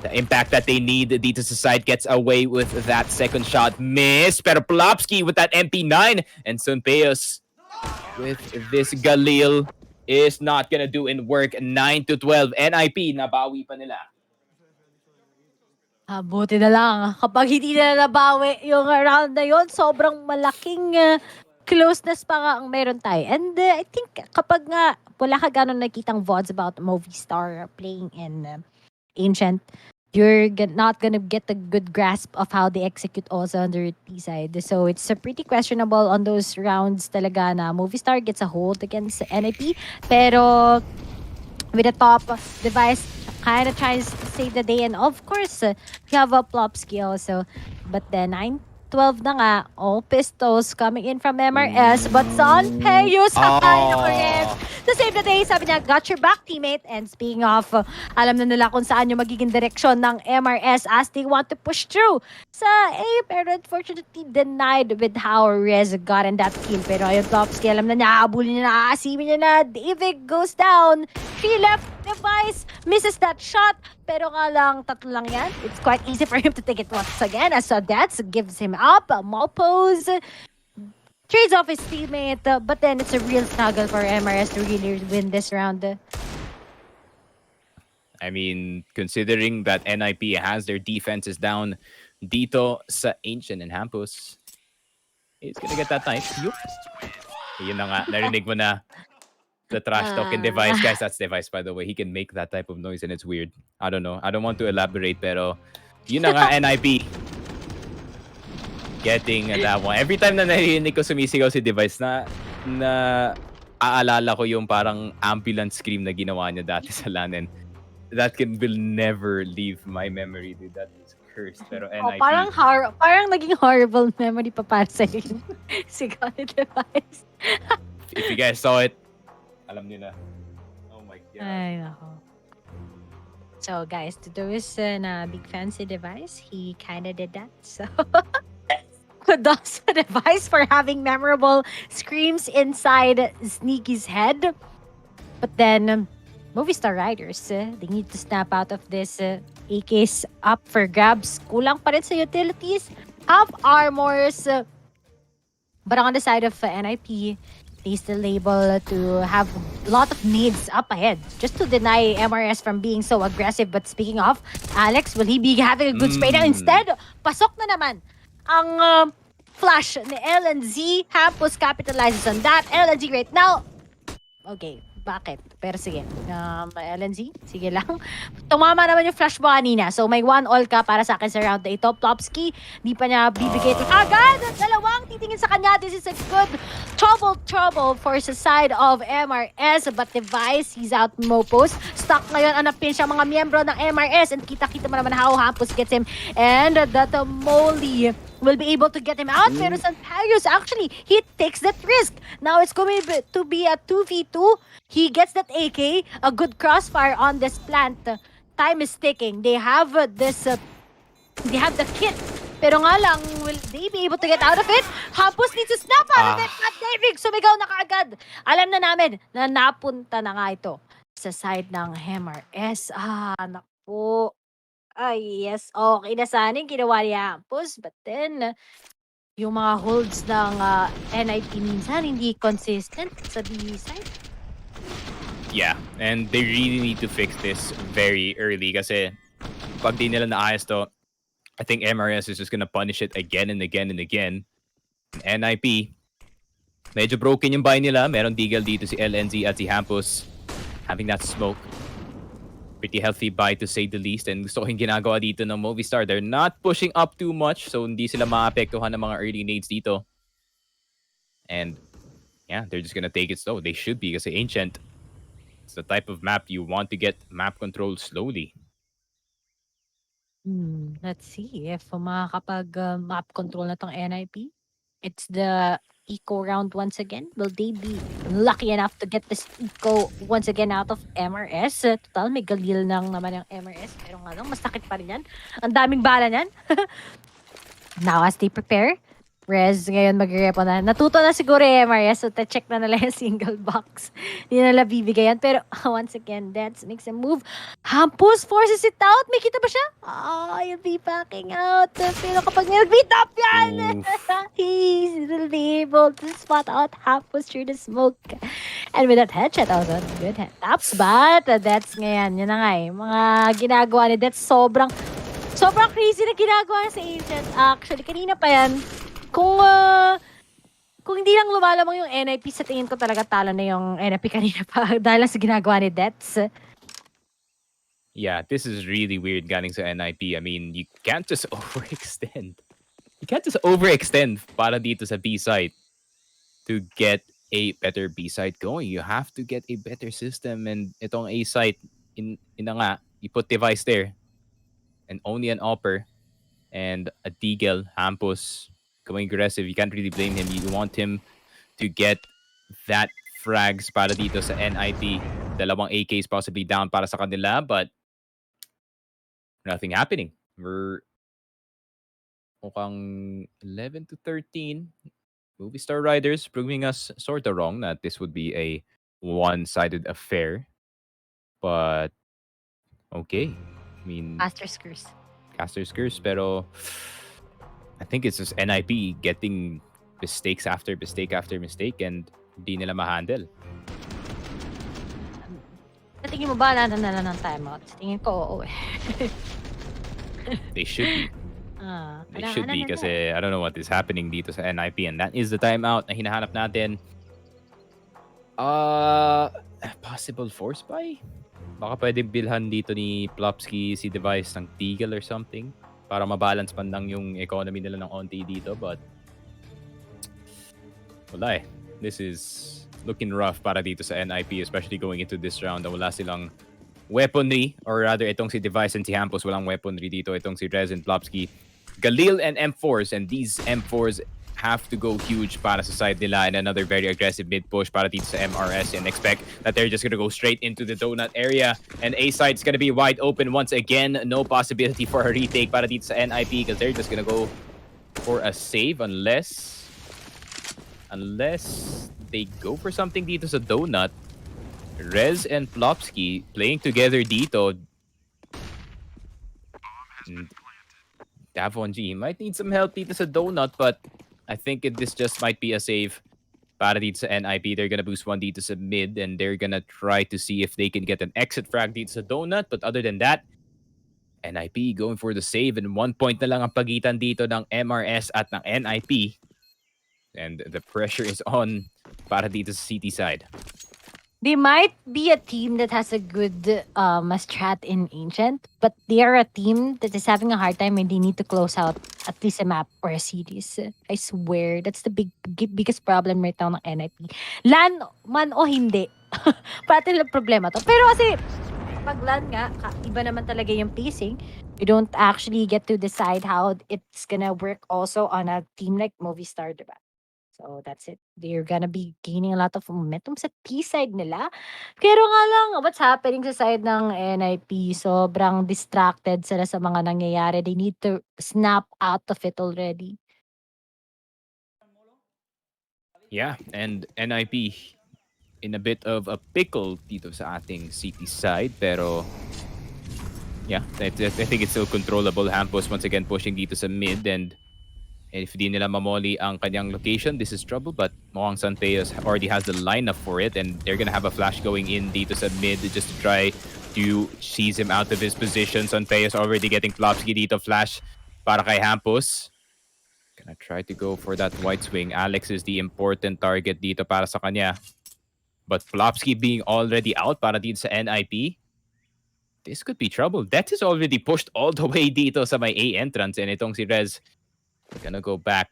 The impact that they need dito sa side gets away with that second shot. Miss. Pero Plopsky with that MP9. And Sunpeos with this Galil is not gonna do in work. 9-12. NIP, nabawi pa nila. Buti na lang. Kapag hindi na nabawi yung round na yun, sobrang malaking closeness pa nga ang meron tayo. And I think kapag nga wala ka gano'n nakitang VODs about Movistar playing in Ancient, you're not gonna get a good grasp of how they execute also on the T side. So it's pretty questionable on those rounds talaga na Movistar gets a hold against NIP. Pero with the top Device kind of tries to save the day, and of course we have a Plopsky also, but then 9-12 na nga. All pistols coming in from MRS, but Sanpeos high na correct. to save the day. Sabi niya, got your back, teammate. And speaking of, alam na nila kung saan yung magiging direksyon ng MRS as they want to push through sa A, pero unfortunately denied with how Rez gotten that kill. Pero ayun, Topsky, alam na niya, aabulin niya na, aasimin niya na. David goes down. She left device, misses that shot. Pero nga lang, tatlo lang yan. It's quite easy for him to take it once again. As so that gives him up. Malpose trades off his teammate, but then it's a real struggle for MRS to really win this round. I mean, considering that NIP has their defenses down dito sa Ancient and Hampus, he's gonna get that knife. Yup. Yun na nga, narinig mo na the trash talking device. Guys, that's device, by the way. He can make that type of noise and it's weird. I don't know. I don't want to elaborate, pero yun na nga, NIP. Getting that one. Every time na narinig ko sumisigaw si device na aalala ko yung parang ambulance scream na ginawa niya dati sa LAN. That will never leave my memory, dude. That is cursed. Pero NIP. Parang naging horrible memory pa para sa yung sigaw ni device. If you guys saw it, alam niyo na. Oh my God. Ay, nako. So guys, to those na big fancy device, he kinda did that. So kudos sa device for having memorable screams inside Sneaky's head. But then, Movistar Riders, they need to snap out of this. AK's up for grabs. Kulang pa rin sa utilities. Half armors. But on the side of NIP, they still able to have a lot of needs up ahead just to deny MRS from being so aggressive. But speaking of, Alex, will he be having a good spray now? Instead, pasok na naman ang flash ni LNZ. Hampus capitalizes on that. LNZ right now. Okay, bakit? Pero sige. LNZ, sige lang. Tumama naman yung flash mo kanina. So may 1-all ka para sa akin sa round na ito. Plopsky, di pa niya bibigay ito agad. Dalawang titingin sa kanya. This is a good trouble for sa side of MRS. But device, he's out Mopos. Stuck ngayon, anapin siya mga miyembro ng MRS. And kita-kita mo naman how Hampus gets him. And that Molly will be able to get him out. Pero Santarius, actually, he takes that risk. Now it's going to be a 2v2. He gets that AK, a good crossfire on this plant. Time is ticking. They have they have the kit. Pero nga lang, will they be able to get out of it? Hampus needs to snap out of it. At David, sumigaw na kaagad. Alam na namin na napunta na nga ito sa side ng MRS. Naku. Ay, yes. Okay na sana yung ginawa ni Hampus. But then, yung mga holds ng NIP minsan, hindi consistent sa B side. Yeah, and they really need to fix this very early kasi pag di nila naayos to, I think MRS is just gonna punish it again and again and again. NIP, medyo broken yung buy nila. Meron deagle dito si LNZ at si Hampus having that smoke. Pretty healthy buy to say the least. And gusto ko yung ginagawa dito ng Movistar. They're not pushing up too much, so hindi sila maapektuhan ng mga early nades dito. And yeah, they're just gonna take it slow. They should be kasi Ancient, it's the type of map you want to get map control slowly. Let's see if makakapag map control na tong NIP. It's the eco round once again. Will they be lucky enough to get this eco once again out of MRS? Total, may galil lang naman yung MRS. Pero nga lang, mas sakit pa rin yan. Ang daming bala niyan. Now, as they prepare, Rez ngayon mag-repo na. Natuto na siguro yung MRS, so check na nila yung single box. Hindi na nila bibigayan. Pero once again, Dance makes a move. Hampus forces it out. May kita ba siya? He'll be backing out. Pero kapag nag-beat up yan, he's really able to spot out Hampus through the smoke. And with that headshot also, good head taps. But that's ngayon, yun na nga eh. Mga ginagawa ni Dance, sobrang crazy na ginagawa sa Ancient. Actually, kanina pa yan, kung hindi lang lumalamang yung NIP, sa tingin ko talaga talo na yung NIP kanina pa dahil lang sa ginagawa ni Dets. Yeah, this is really weird galing sa NIP. I mean, you can't just overextend. You can't just overextend para dito sa B side to get a better B side going. You have to get a better system. And itong A side, ina nga, you put device there. And only an upper and a deagle, Hampus, going aggressive. You can't really blame him. You want him to get that frags para dito sa NIP. Dalawang AKs possibly down para sa kanila, but nothing happening. We're mukhang 11 to 13. Movistar Riders proving us sort of wrong that this would be a one-sided affair. But okay. I mean, Master's curse. Caster's curse, pero I think it's just NIP getting mistakes after mistake after mistake and hindi nila ma-handle. Sa tingin mo ba na lang ng timeout? Sa tingin ko, oo eh. They should be. They should be Na. kasi I don't know what is happening dito sa NIP and that is the timeout na hinahanap natin. Possible force buy? Baka pwede bilhan dito ni Plopsky si Device ng Tigel or something para mabalance man lang yung economy nila ng onti dito, but wala eh. This is looking rough para dito sa NIP, especially going into this round na wala silang weaponry, or rather itong si Device and si Hampus walang weaponry dito, itong si Rez and Plopsky Galil and M4s, and these M4s have to go huge para sa side nila, and another very aggressive mid push para dito sa MRS, and expect that they're just gonna go straight into the donut area, and A side's gonna be wide open once again. No possibility for a retake para dito sa NIP because they're just gonna go for a save unless they go for something dito sa donut. Rez and Plopsky playing together dito. Dav1G might need some help dito sa donut, but I think this just might be a save para dito sa NIP. They're gonna boost one dito sa mid, and they're gonna try to see if they can get an exit frag dito sa donut. But other than that, NIP going for the save, and 1 point na lang ang pagitan dito ng MRS at ng NIP. And the pressure is on para dito sa City side. They might be a team that has a good strat in Ancient, but they are a team that is having a hard time and they need to close out at least a map or a series. I swear, that's the biggest problem right now ng NIP. LAN man o hindi, pati lang problema to. Pero kasi, pag LAN nga, iba naman talaga yung pacing. You don't actually get to decide how it's gonna work also on a team like Movistar, diba? So that's it. They're gonna be gaining a lot of momentum sa T-side nila. Pero nga lang, what's happening sa side ng NIP, sobrang distracted sila sa mga nangyayari. They need to snap out of it already. Yeah, and NIP in a bit of a pickle dito sa ating City side, pero yeah, I think it's still controllable. Hampus once again pushing dito sa mid, and if di nila mamoli ang kanyang location, this is trouble. But mukhang Santeos already has the lineup for it, and they're gonna have a flash going in dito sa mid just to try to seize him out of his position. Santeos already getting Plopsky dito, flash para kay Hampus. Gonna try to go for that white swing. Alex is the important target dito para sa kanya. But Plopsky being already out para dito sa NIP, this could be trouble. That is already pushed all the way dito sa may A entrance, and itong si Rez gonna go back.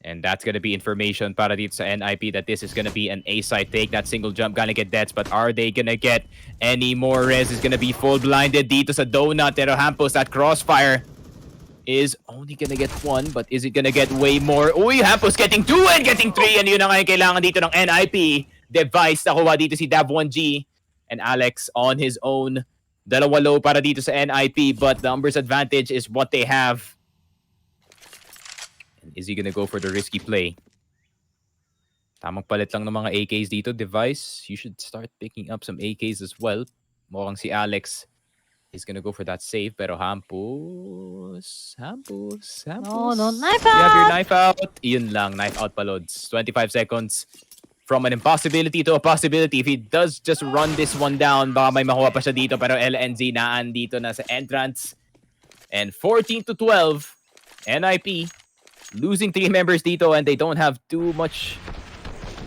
And that's gonna be information para dito sa NIP that this is gonna be an A-side take. That single jump gonna get deaths, but are they gonna get any more? Rez is gonna be full blinded dito sa donut. Pero Hampus, that crossfire is only gonna get one, but is it gonna get way more? Uy, Hampus getting two and getting three, and yun ang kailangan dito ng NIP. Device, nakuha dito si Dav1G, and Alex on his own. Dalawa low para dito sa NIP, but numbers advantage is what they have. Is he gonna go for the risky play? Tamang palit lang ng mga AKs dito. Device, you should start picking up some AKs as well. Mukhang si Alex is gonna go for that save. Pero Hampus. No, knife You have your out! knife out. Yun lang, knife out pa loads. 25 seconds from an impossibility to a possibility. If he does just run this one down, baka may makuha pa siya dito. Pero LNZ naan dito na sa entrance. And 14 to 12, NIP losing 3 members dito, and they don't have too much,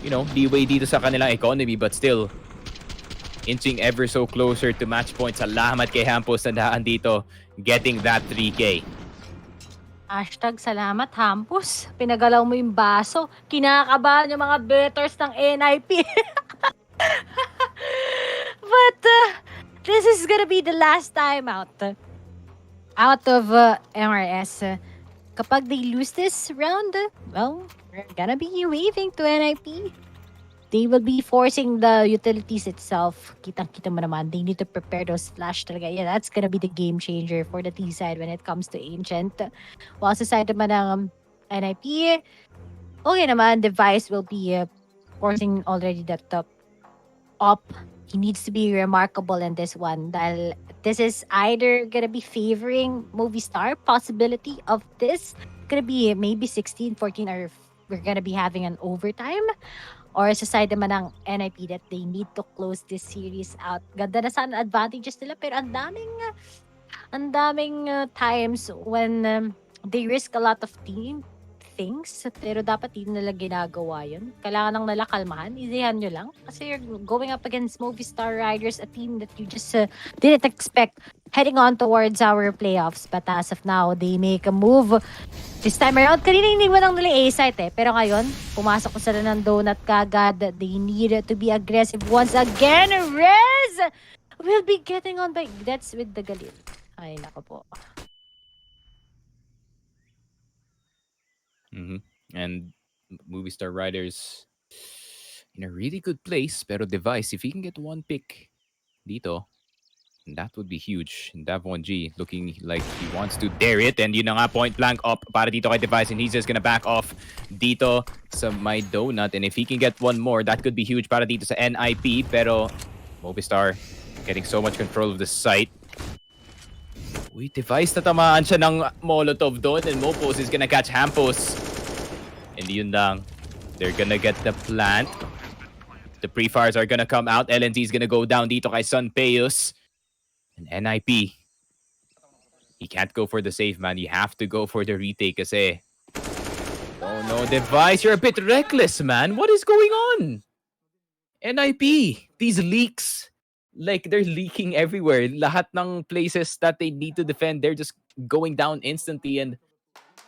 leeway dito sa kanilang economy, but still inching ever so closer to match point. Salamat kay Hampus na daan dito, getting that 3K. #salamat Hampus. Pinagalaw mo yung baso. Kinakabahan yung mga bettors ng NIP. But this is gonna be the last time out of MRS. Kapag they lose this round, well, we're gonna be waving to NIP. they will be forcing the utilities itself. Kitang-kita mo naman, they need to prepare those flash talaga. Yeah, that's gonna be the game changer for the T side when it comes to Ancient. While sa side naman ng NIP, okay naman, Device will be forcing already that up. He needs to be remarkable in this one. Dahil this is either gonna be favoring Movistar, possibility of this gonna be maybe 16-14, or we're gonna be having an overtime, or sa side naman ng NIP that they need to close this series out. Ganda na sana advantages nila, pero ang daming times when they risk a lot of team things, pero dapat di nila ginagawa yun. Kailangan nang nila kalmahan, easyhan nyo lang. Kasi you're going up against Movistar Riders, a team that you just didn't expect heading on towards our playoffs. But as of now, they make a move. This time around, kanina hindi mo lang nila A-site Pero ngayon, pumasok ko sila ng donut kagad. They need to be aggressive once again. Rez will be getting on by... That's with the Galil. Ay, nako po. And Movistar Riders in a really good place. Pero Device, if he can get one pick dito, that would be huge. And Dav1G looking like he wants to dare it. And yun na nga, point blank up para dito kay Device. And he's just gonna back off dito sa my donut. And if he can get one more, that could be huge para dito sa NIP. Pero Movistar getting so much control of the site. Uy, Device, natamaan siya ng Molotov doon. And Mopos is gonna catch Hampos. And yun lang. They're gonna get the plant. The pre-fires are gonna come out. LNZ is gonna go down dito kay Sunpeus. And NIP. He can't go for the save, man. You have to go for the retake kasi. Oh no, Device, you're a bit reckless, man. What is going on? NIP. These leaks. Like, they're leaking everywhere. Lahat ng places that they need to defend, they're just going down instantly. And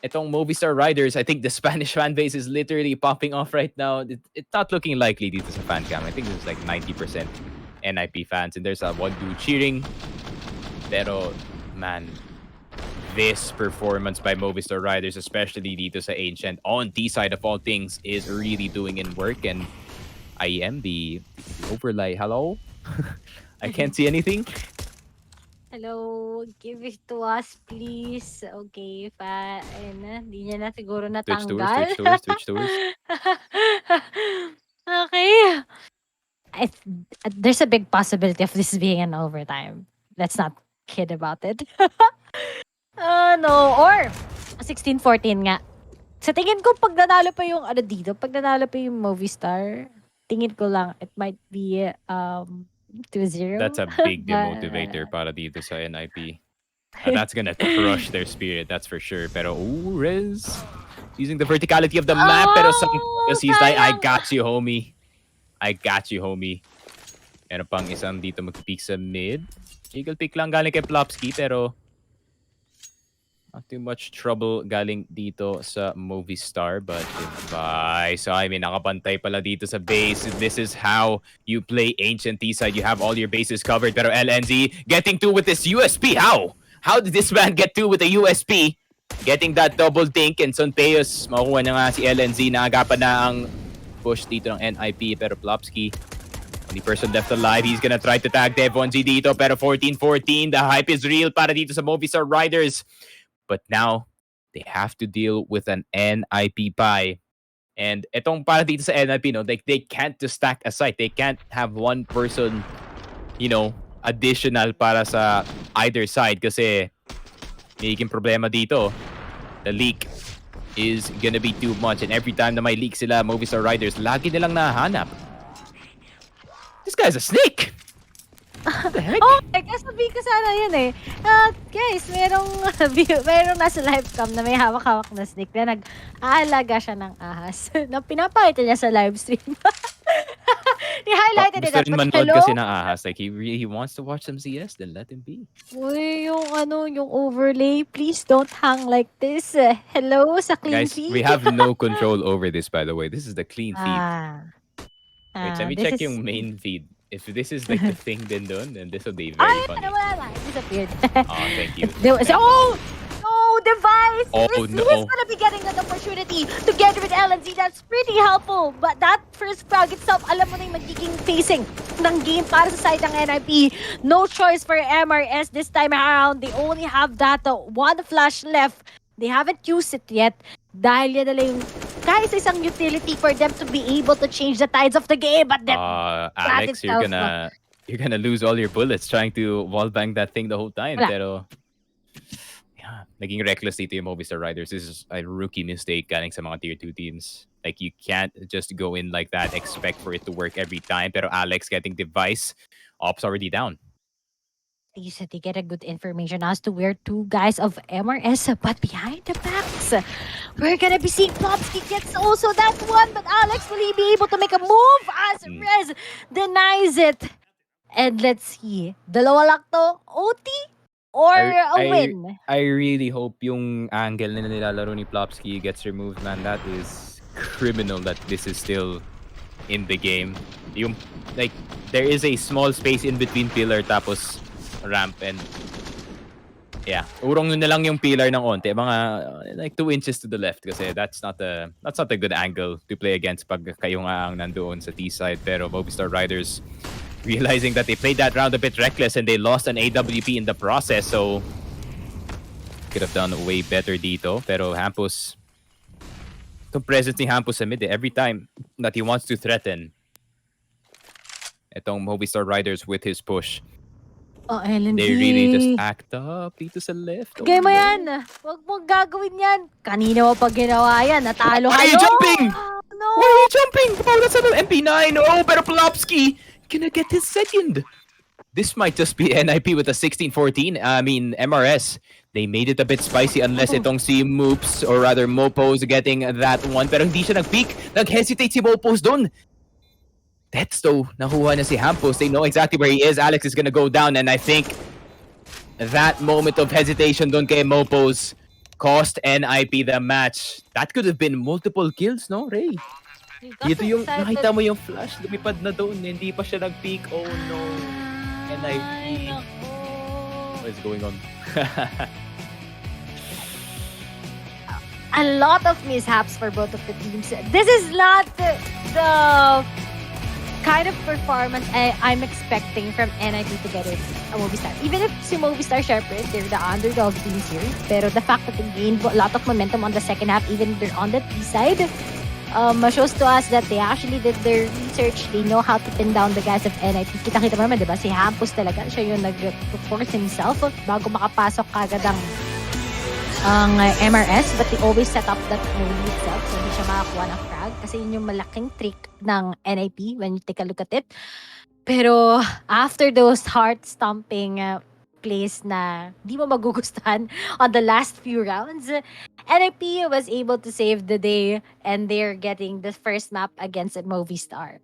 itong Movistar Riders, I think the Spanish fan base is literally popping off right now. It's not looking likely dito sa fan cam. I think it's like 90% NIP fans. And there's one dude cheering. Pero, man, this performance by Movistar Riders, especially dito sa Ancient, on D side of all things, is really doing in work. And IEM, the overlay, hello? I can't see anything. Hello, give it to us, please. Okay, ayun na, hindi niya na siguro Twitch natanggal. tours. Okay. There's a big possibility of this being an overtime. Let's not kid about it. No. Or, 16-14 nga. Sa tingin ko, pag nanalo pa yung Movistar, tingin ko lang, it might be 2-0. That's a big demotivator para dito sa NIP. That's gonna crush their spirit, that's for sure. Pero, Rez, using the verticality of the map, pero he's like, I got you, homie. Meron pang isang dito mag-peek sa mid. Eagle pick lang galing kay Plopsky, pero not too much trouble galing dito sa Movistar. But Device, I mean, nakapantay pala dito sa base. This is how you play Ancient T-side. You have all your bases covered. Pero LNZ getting two with this USP. How? How did this man get two with a USP? Getting that double dink, and Sunpeus, makukuha na nga si LNZ. Naagapan na ang push dito ng NIP. Pero Plopsky, only person left alive. He's gonna try to tag Dev1G dito. Pero 14-14, the hype is real para dito sa Movistar Riders. But now, they have to deal with an NIP pie. And etong para dito sa NIP, no, they can't just stack a site. They can't have one person, additional para sa either side kasi magiging problema dito. The leak is gonna be too much. And every time na may leak sila, Movistar Riders, lagi nilang nahanap. This guy's a snake! What the heck? Kasabihin ko sana yun eh. Guys, merong nasa live cam na may hawak-hawak na snake na nag-aalaga siya ng ahas na pinapakita niya sa live stream. Ni-highlighted Gusto it. rin manood kasi ng ahas. Like, he wants to watch some CS, then let him be. Uy, yung overlay, please don't hang like this. Hello sa clean Guys, feed. we have no control over this, by the way. This is the clean feed. Wait, let me check yung main feed. If this is like the thing then this will be very funny. Wala na. It disappeared. Oh, thank you. No, device. Oh He's no. gonna be getting that opportunity to get rid LNZ. That's pretty helpful. But that first frag itself, alam mo na yung magiging facing ng game para sa side ng NIP. No choice for MRS this time around. They only have that one flash left. They haven't used it yet. Dahil yan nila yung kahit sa isang utility for them to be able to change the tides of the game. But that Alex, itself, you're gonna lose all your bullets trying to wallbang that thing the whole time. wala. Pero yeah, naging reckless dito yung Movistar Riders. This is a rookie mistake galing sa mga tier 2 teams. Like, you can't just go in like that, expect for it to work every time. Pero Alex getting device, ops already down. You said they get a good information as to where two guys of MRS, but behind the backs, we're gonna be seeing Plopsky gets also that one, but Alex, will he be able to make a move as Rez denies it? And let's see, dalawa lang to, OT or a win? I really hope yung angle na nilalaro ni Plopsky gets removed, man. That is criminal that this is still in the game. Yung, like, there is a small space in between pillar tapos ramp, and yeah, urong na lang yung pillar ng onte, mga like 2 inches to the left, kasi that's not a good angle to play against pag kayo nga ang nandoon sa T side. Pero Movistar Riders realizing that they played that round a bit reckless and they lost an AWP in the process, so could have done way better dito. Pero Hampus, itong presence ni Hampus sa mid, every time that he wants to threaten itong Movistar Riders with his push, Oh, LNZ. they really just act up dito sa left. Gaya mo yan. Huwag mong gagawin yan. Kanina mo pag ginawa yan, natalo Why are kayo. you jumping? No. Why are you jumping? Oh, that's an MP9. Oh, pero Plopsky gonna get his second. This might just be NIP with a 16-14. I mean, MRS. They made it a bit spicy unless itong si Moops, or rather Mopos, getting that one. Pero hindi siya nag-peek. Nag-hesitate si Mopos dun. That's though, nakuha na si Hampus. They know exactly where he is. Alex is gonna go down, and I think that moment of hesitation dun kay Mopos cost NIP the match. That could have been multiple kills, no, Ray? Dito yung, nakita mo yung flash, lumipad na doon, hindi pa siya nag-peek. Oh no, NIP. What is going on? A lot of mishaps for both of the teams. This is not the kind of performance I'm expecting from NIP together with Movistar. Even if si Movistar Shepherd, they're the underdog teams here. Pero the fact that they gained a lot of momentum on the second half, even if they're on the T side, shows to us that they actually did their research. They know how to pin down the guys of NIP. Kita-kita mo naman, di ba? Si Hampus talaga, siya yung nag-force himself bago makapasok kagad ang MRS, but they always set up that early itself so hindi siya makakuha ng frag kasi yun yung malaking trick ng NIP when you take a look at it. Pero after those heart-stomping plays na di mo magugustuhan on the last few rounds, NIP was able to save the day and they're getting the first map against Movistar.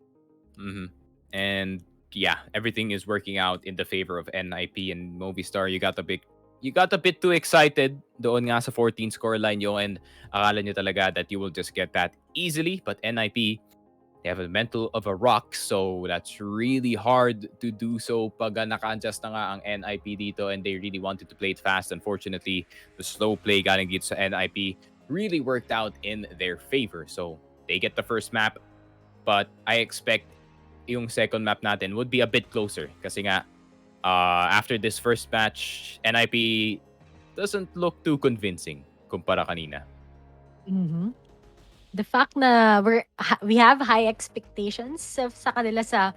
And yeah, everything is working out in the favor of NIP and Movistar. You got a bit too excited doon nga sa 14 scoreline nyo, and akala nyo talaga that you will just get that easily. But NIP, they have a mental of a rock, so that's really hard to do so pag naka-adjust na nga ang NIP dito, and they really wanted to play it fast. Unfortunately, the slow play galing dito sa NIP really worked out in their favor. So they get the first map, but I expect yung second map natin would be a bit closer kasi nga after this first match, NIP doesn't look too convincing kumpara kanina. The fact na we have high expectations sa kanila sa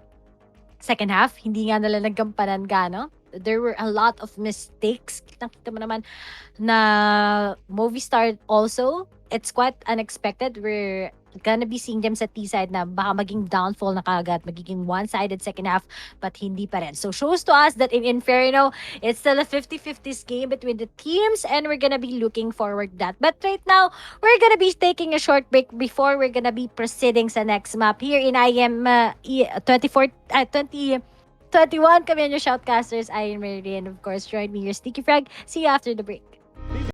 second half, hindi nga nila naggampanan gano. There were a lot of mistakes. Kita mo naman na Movistar also, it's quite unexpected. We're gonna be seeing them sa T-side na baka maging downfall na kagad, magiging one-sided second half, but hindi pa rin. So shows to us that in Inferno, it's still a 50-50 game between the teams, and we're gonna be looking forward to that. But right now, we're gonna be taking a short break before we're gonna be proceeding sa next map here in IEM 2021. Kami ang your shoutcasters, I am Mary, and of course, join me, your Sticky Frag. See you after the break.